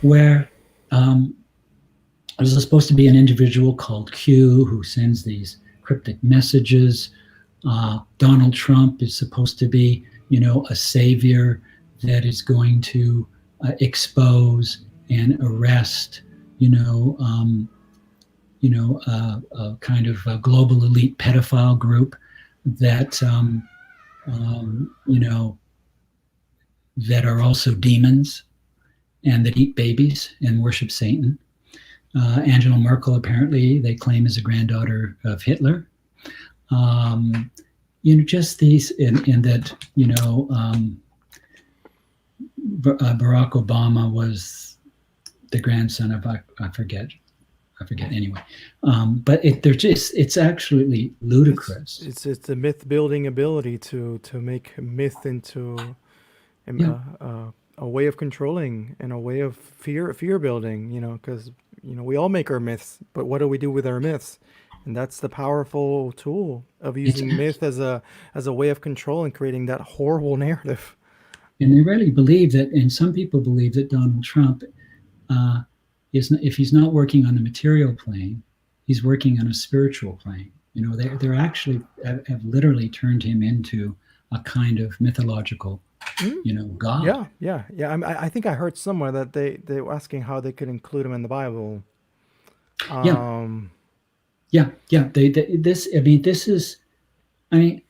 where there's supposed to be an individual called Q who sends these cryptic messages. Donald Trump is supposed to be, a savior that is going to expose and arrest, a kind of a global elite pedophile group that, that are also demons and that eat babies and worship Satan. Angela Merkel, apparently, they claim is a granddaughter of Hitler. Just these, in that, Barack Obama was the grandson of, I forget anyway. But it's absolutely ludicrous. It's the myth building ability to make myth into a way of controlling and a way of fear building, because we all make our myths, but what do we do with our myths? And that's the powerful tool of using myth as a way of control and creating that horrible narrative. And they really believe that, and some people believe that Donald Trump if he's not working on the material plane, he's working on a spiritual plane. They're actually have literally turned him into a kind of mythological, God. Yeah. I think I heard somewhere that they were asking how they could include him in the Bible. Yeah. This is, I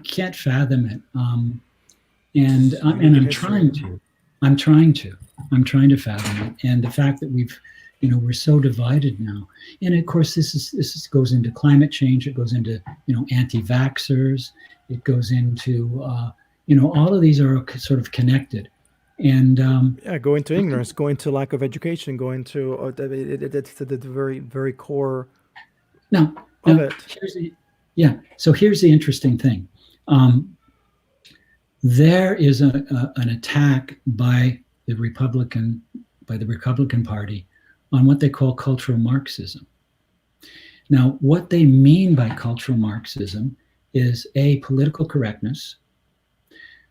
can't fathom it. And I'm trying to fathom it. And the fact that we're so divided now. And of course, this goes into climate change. It goes into, anti-vaxxers. It goes into, all of these are sort of connected. And go into ignorance, go into lack of education, go into it's the very, very core of it. So here's the interesting thing. There is an attack by the Republican Party on what they call cultural Marxism. Now, what they mean by cultural Marxism is political correctness.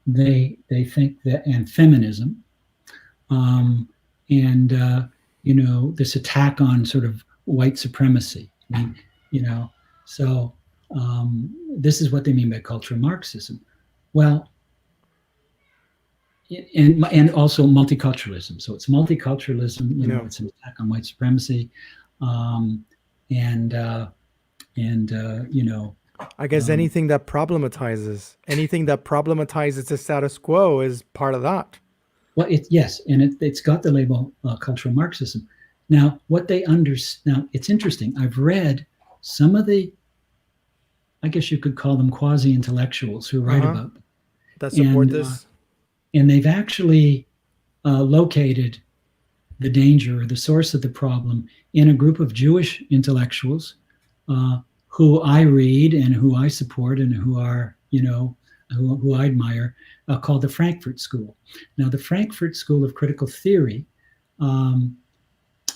They think that, and feminism, this attack on sort of white supremacy. So this is what they mean by cultural Marxism. Well, and also multiculturalism. So it's multiculturalism. It's an attack on white supremacy, I guess anything that problematizes the status quo is part of that. Well, it's got the label cultural Marxism. Now, what they understand. Now, it's interesting. I've read some of the, I guess you could call them quasi-intellectuals who write about them. That support this. And they've actually located the danger or the source of the problem in a group of Jewish intellectuals who I read and who I support and who are, who I admire, called the Frankfurt School. Now, the Frankfurt School of Critical Theory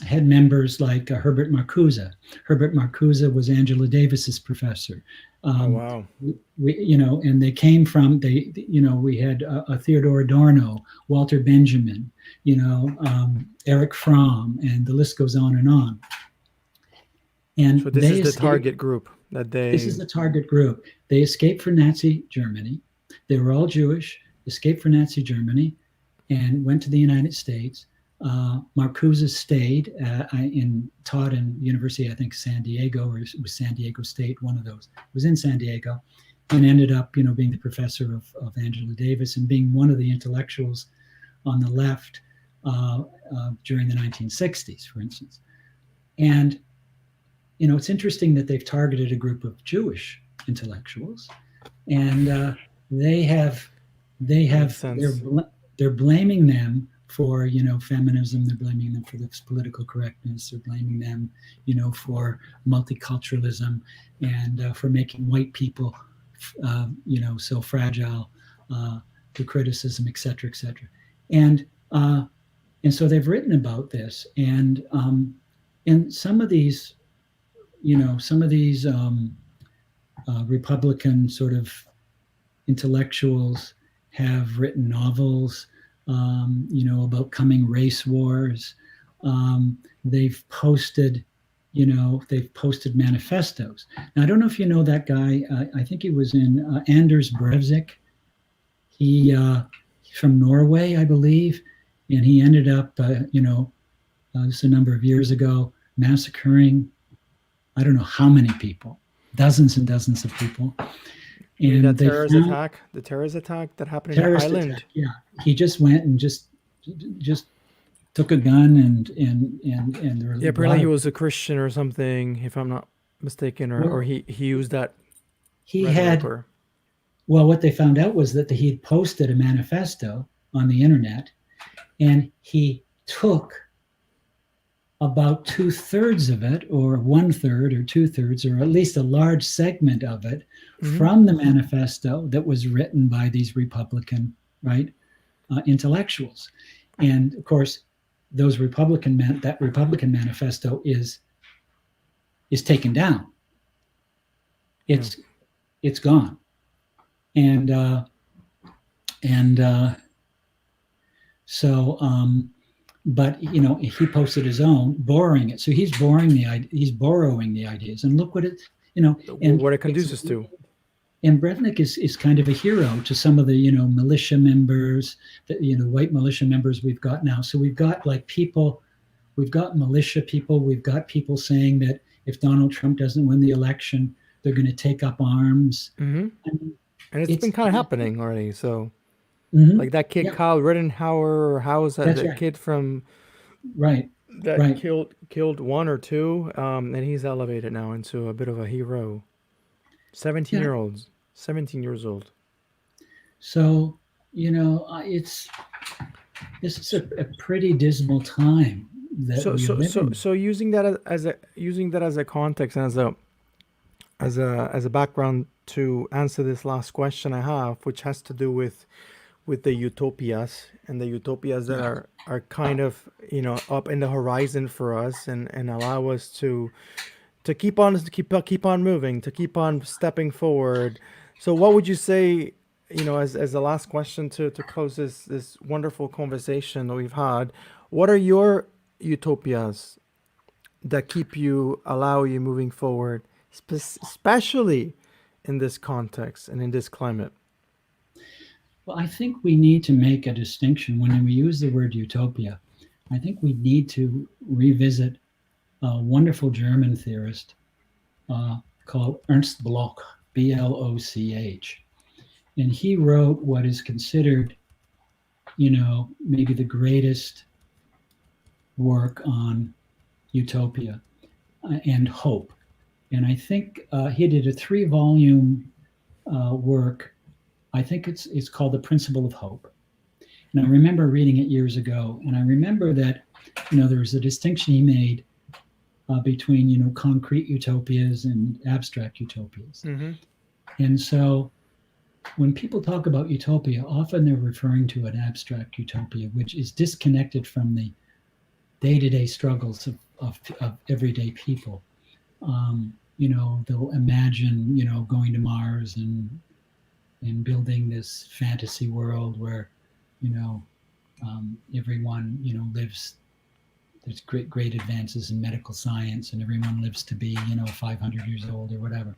had members like Herbert Marcuse. Herbert Marcuse was Angela Davis's professor. Wow. And they came from, we had Theodore Adorno, Walter Benjamin, Eric Fromm, and the list goes on and on. And so this is the target group that they... This is the target group. They escaped from Nazi Germany. They were all Jewish, escaped from Nazi Germany, and went to the United States. Marcuse stayed taught in University, I think San Diego, or it was San Diego State, one of those. It was in San Diego, and ended up, being the professor of Angela Davis and being one of the intellectuals on the left during the 1960s, for instance. And it's interesting that they've targeted a group of Jewish intellectuals, and they have they're blaming them for, feminism. They're blaming them for this political correctness. They're blaming them, for multiculturalism and for making white people, so fragile to criticism, et cetera, et cetera. And so they've written about this, and some of these, Republican sort of intellectuals have written novels, about coming race wars. They've posted manifestos. Now, I don't know if you know that guy. I think he was in Anders Breivik. He's from Norway, I believe, and he ended up, just a number of years ago, massacring, I don't know how many people, dozens and dozens of people. And the terrorist attack that happened in Ireland. Attack, yeah, he just went and just took a gun and there was apparently he was a Christian or something, if I'm not mistaken, or he used that. He had. Well, what they found out was that he had posted a manifesto on the internet, and he took about 2/3 of it, or 1/3, or 2/3, or at least a large segment of it, from the manifesto that was written by these Republican, intellectuals. And of course, that Republican manifesto is taken down. It's gone. But he posted his own, borrowing it. So he's borrowing the ideas, and look what it, and what it conduces to. And Breivik is kind of a hero to some of the militia members, white militia members we've got now. So we've got we've got militia people, we've got people saying that if Donald Trump doesn't win the election, they're going to take up arms. And it's been kind of happening already. So, like that kid Kyle Rittenhauer, or how is that? That's the right. kid from killed one or two, and he's elevated now into a bit of a hero. 17 years old. So this is a pretty dismal time that we live in. So using that as a context and as a background to answer this last question I have, which has to do with the utopias and the utopias that are kind of up in the horizon for us and allow us to keep on moving, to keep on stepping forward. So what would you say, as the last question to close this wonderful conversation that we've had, what are your utopias that allow you moving forward, especially in this context and in this climate? Well, I think we need to make a distinction when we use the word utopia. I think we need to revisit a wonderful German theorist called Ernst Bloch, B-L-O-C-H. And he wrote what is considered, maybe the greatest work on utopia and hope. And I think he did a 3-volume work. I think it's called The Principle of Hope. And I remember reading it years ago. And I remember that, there was a distinction he made between, concrete utopias and abstract utopias. And so when people talk about utopia, often they're referring to an abstract utopia, which is disconnected from the day-to-day struggles of everyday people. They'll imagine, going to Mars and building this fantasy world where, everyone, lives. There's great advances in medical science, and everyone lives to be, 500 years old or whatever.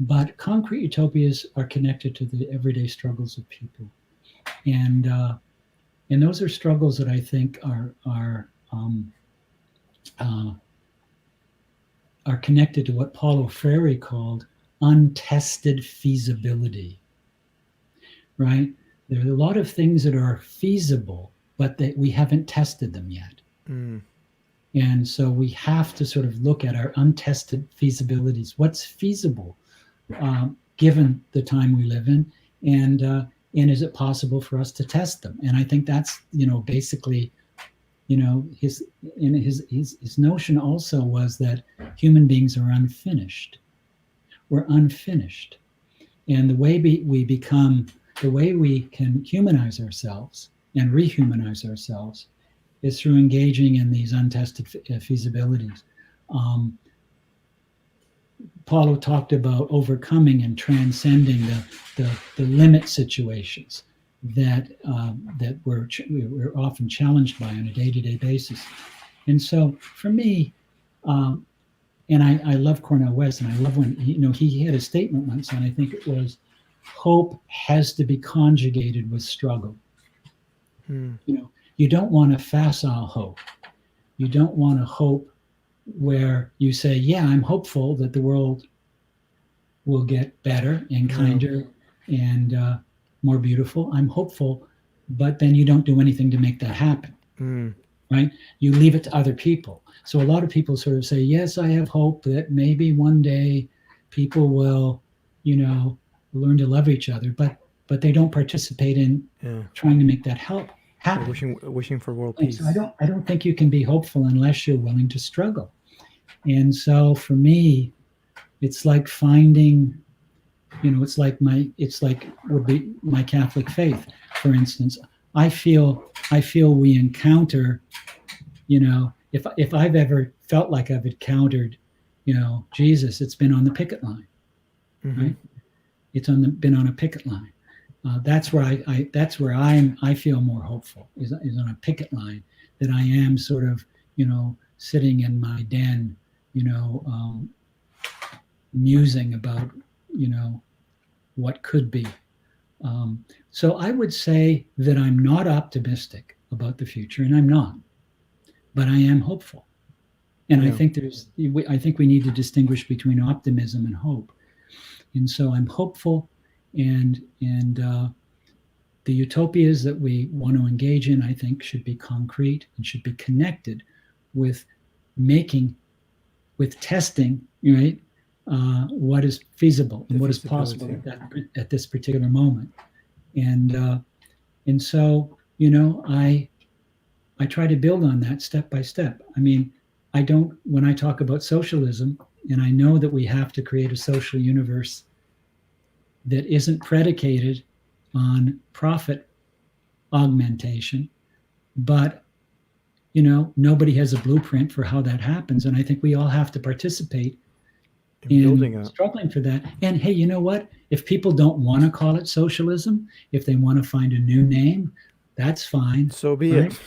But concrete utopias are connected to the everyday struggles of people, and those are struggles that I think are connected to what Paulo Freire called untested feasibility. Right? There are a lot of things that are feasible, but that we haven't tested them yet. And so we have to sort of look at our untested feasibilities. What's feasible given the time we live in, and And is it possible for us to test them? And I think that's, basically, his notion also was that human beings are unfinished. We're unfinished. And the way we can humanize ourselves and rehumanize ourselves is through engaging in these untested feasibilities. Paulo talked about overcoming and transcending the limit situations that we're often challenged by on a day-to-day basis. And so for me, and I love Cornel West, and I love when he had a statement once, and I think it was, hope has to be conjugated with struggle. You don't want a facile hope. You don't want a hope where you say, yeah, I'm hopeful that the world will get better and kinder and more beautiful. I'm hopeful, but then you don't do anything to make that happen, right? You leave it to other people. So a lot of people sort of say, yes, I have hope that maybe one day people will, learn to love each other, but they don't participate in trying to make that happen. Wishing for world peace. So I don't think you can be hopeful unless you're willing to struggle. And so for me, it's like finding, it's like would be my Catholic faith, for instance. I feel we encounter, if I've ever felt like I've encountered, Jesus, it's been on the picket line, right? It's been on a picket line. That's where I feel more hopeful is on a picket line, that I am sort of, sitting in my den, musing about, what could be. So I would say that I'm not optimistic about the future, and I'm not, but I am hopeful. And I think we need to distinguish between optimism and hope. And so I'm hopeful, and the utopias that we want to engage in, I think, should be concrete and should be connected with testing, right? What is feasible and what is possible at this particular moment. And so, I try to build on that step by step. I mean, when I talk about socialism, and I know that we have to create a social universe that isn't predicated on profit augmentation, but nobody has a blueprint for how that happens, and I think we all have to participate in struggling for that. And hey, you know what? If people don't want to call it socialism, if they want to find a new name, that's fine. So be it.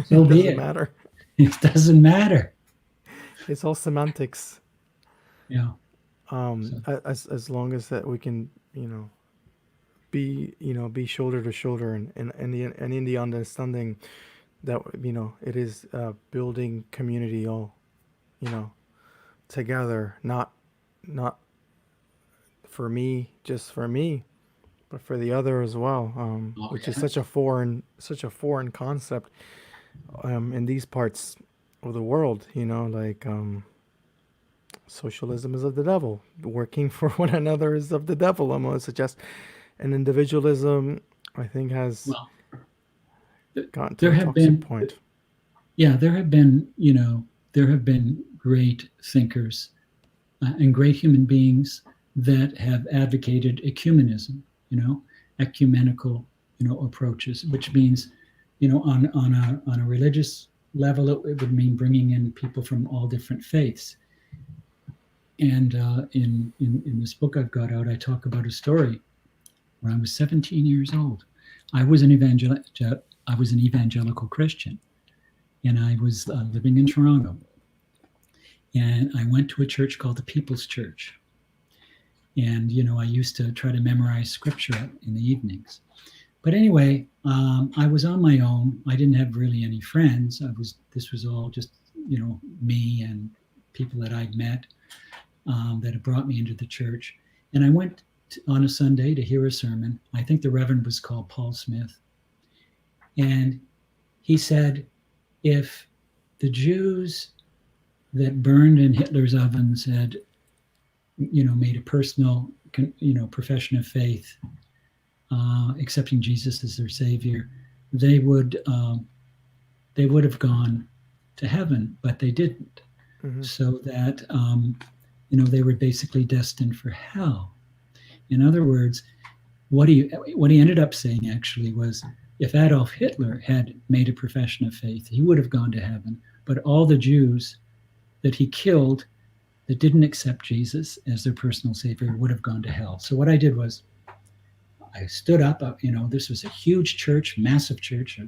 So it be doesn't it. matter. It doesn't matter. It's all semantics. Yeah. As long as that we can, be shoulder to shoulder and in the understanding that it is building community all, together, not for me, just for me, but for the other as well, which is such a foreign concept in these parts of the world, socialism is of the devil. Working for one another is of the devil. I'm going to suggest, and individualism, I think, has gotten to a toxic point. Yeah, there have been great thinkers and great human beings that have advocated ecumenism, ecumenical, approaches, which means, on a religious level, it would mean bringing in people from all different faiths. And in this book I've got out, I talk about a story when I was 17 years old. I was an evangelical Christian, and I was living in Toronto. And I went to a church called the People's Church. And, I used to try to memorize scripture in the evenings. But anyway, I was on my own. I didn't have really any friends. This was all just, me and people that I'd met that had brought me into the church. And I went on a Sunday to hear a sermon. I think the Reverend was called Paul Smith. And he said, if the Jews that burned in Hitler's ovens had, made a personal, profession of faith, accepting Jesus as their savior, they would have gone to heaven, but they didn't. Mm-hmm. So that they were basically destined for hell. In other words, what he ended up saying actually was, if Adolf Hitler had made a profession of faith, he would have gone to heaven. But all the Jews that he killed that didn't accept Jesus as their personal savior would have gone to hell. So what I did was, I stood up. This was a huge church, massive church,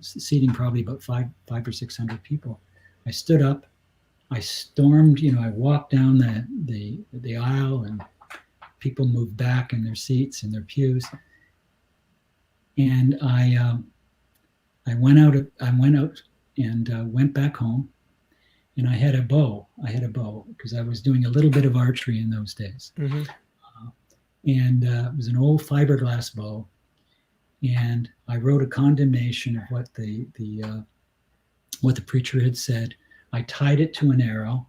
seating probably about five or 600 people. I stood up. I stormed. I walked down the aisle, and people moved back in their seats, in their pews. And I went out. And went back home. And I had a bow. Because I was doing a little bit of archery in those days. Mm-hmm. And it was an old fiberglass bow. And I wrote a condemnation of what the preacher had said. I tied it to an arrow.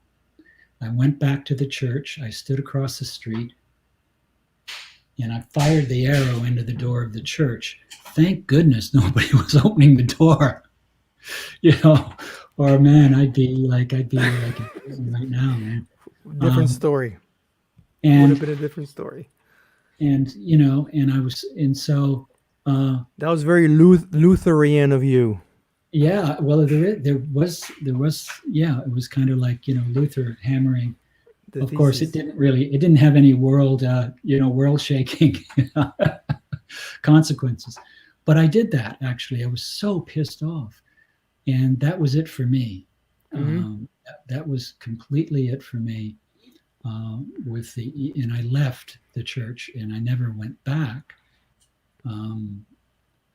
I went back to the church. I stood across the street, and I fired the arrow into the door of the church. Thank goodness nobody was opening the door. Or man, I'd be like in prison right now, man. Different story. And would have been a different story. And so that was very Lutheran of you. Yeah, well, there was yeah, it was kind of like Luther hammering. Of course, it didn't have any world shaking consequences, but I did that actually. I was so pissed off, and that was it for me. Mm-hmm. That was completely it for me. And I left the church, and I never went back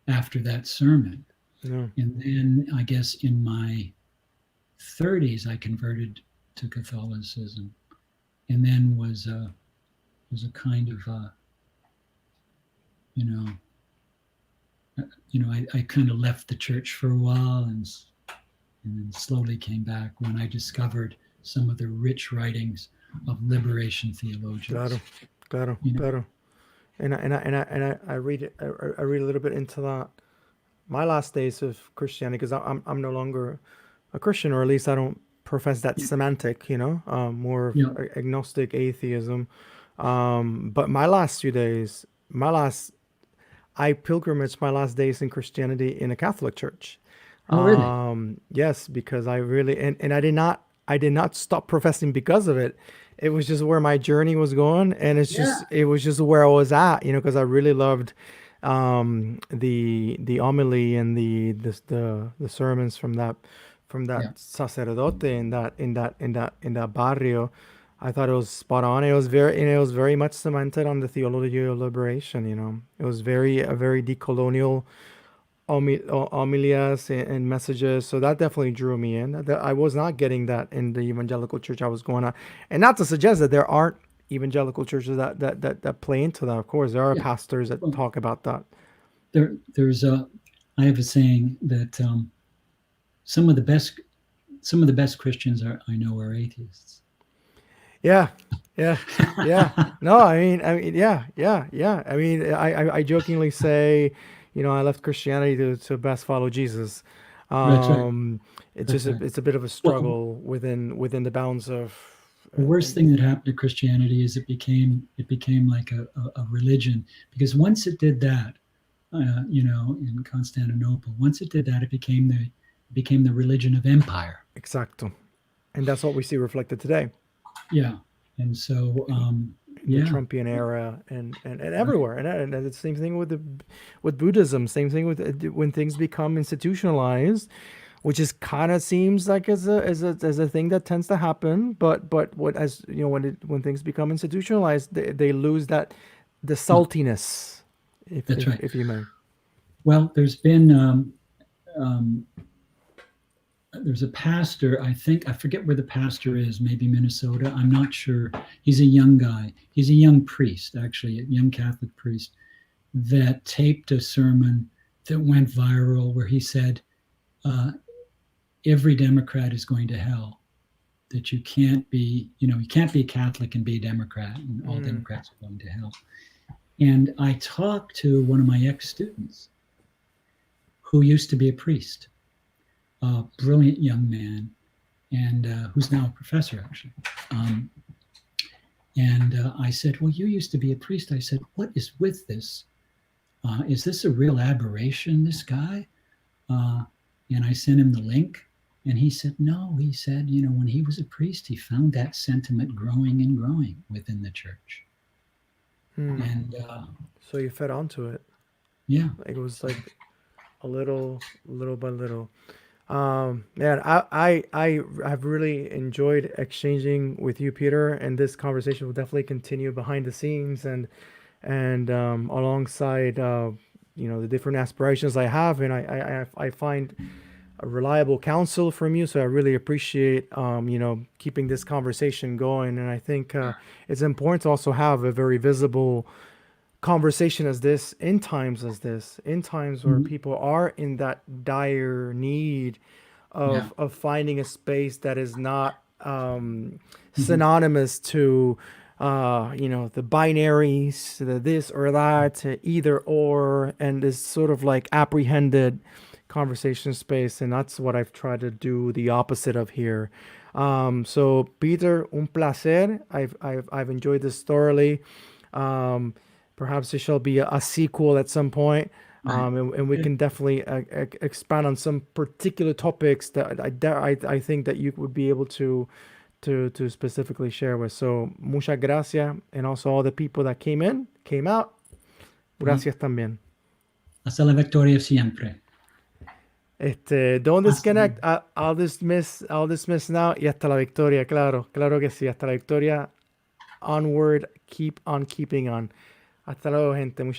after that sermon. No. And then I guess in my 30s, I converted to Catholicism, and then was a kind of I kind of left the church for a while, and then slowly came back when I discovered some of the rich writings of liberation theologians. Claro. And I read it. I read a little bit into that. My last days of Christianity, because I'm no longer a Christian, or at least I don't profess that semantic, more agnostic atheism. But my last few days, I pilgrimaged my last days in Christianity in a Catholic church. Oh, really? Yes, because I really, and I did not stop professing because of it. It was just where my journey was going, and it was just where I was at, because I really loved the homily and the sermons from that sacerdote in that barrio. I thought it was spot on. It was very much cemented on the theology of liberation. It was a very decolonial homilias and messages. So that definitely drew me in. I was not getting that in the evangelical church I was going on, and not to suggest that there aren't evangelical churches that play into that. Of course, there are pastors that talk about that. I have a saying that some of the best Christians I know are atheists. Yeah. No, I mean, yeah. I mean, I jokingly say, I left Christianity to best follow Jesus. Right. It's a bit of a struggle within the bounds of. The worst thing that happened to Christianity is it became like a religion, because once it did that, in Constantinople, once it did that, it became the religion of empire. Exacto, and that's what we see reflected today. Yeah, and so the Trumpian era and everywhere, and the same thing with Buddhism. Same thing with when things become institutionalized, which is kind of seems like as a thing that tends to happen. But when things become institutionalized, they lose the saltiness. If you may. Well, there's been there's a pastor, I forget where the pastor is, maybe Minnesota, I'm not sure. He's a young guy. He's a young priest, actually, a young Catholic priest, that taped a sermon that went viral where he said, every Democrat is going to hell. That you can't be a Catholic and be a Democrat, and all Democrats are going to hell. And I talked to one of my ex-students who used to be a priest, a brilliant young man, and who's now a professor, actually. I said, well, you used to be a priest. I said, what is with this? Is this a real aberration, this guy? And I sent him the link. And he said, no. He said, when he was a priest, he found that sentiment growing and growing within the church. And so you fed onto it. Yeah. It was like a little by little. Man, I have really enjoyed exchanging with you, Peter, and this conversation will definitely continue behind the scenes and alongside the different aspirations I have, and I find a reliable counsel from you, so I really appreciate keeping this conversation going, and I think it's important to also have a very visible conversation as this in times where people are in that dire need of finding a space that is not synonymous to the binaries, the this or that, either or, and this sort of like apprehended conversation space, and that's what I've tried to do the opposite of here. So Peter, un placer. I've enjoyed this thoroughly. Perhaps there shall be a sequel at some point, and we can definitely expand on some particular topics that I think that you would be able to specifically share with. So muchas gracias, and also all the people that came out. Gracias también. Hasta la victoria siempre. Don't disconnect. I'll dismiss now. Y hasta la victoria, claro que sí. Hasta la victoria. Onward, keep on keeping on. Hasta luego, gente. Muchas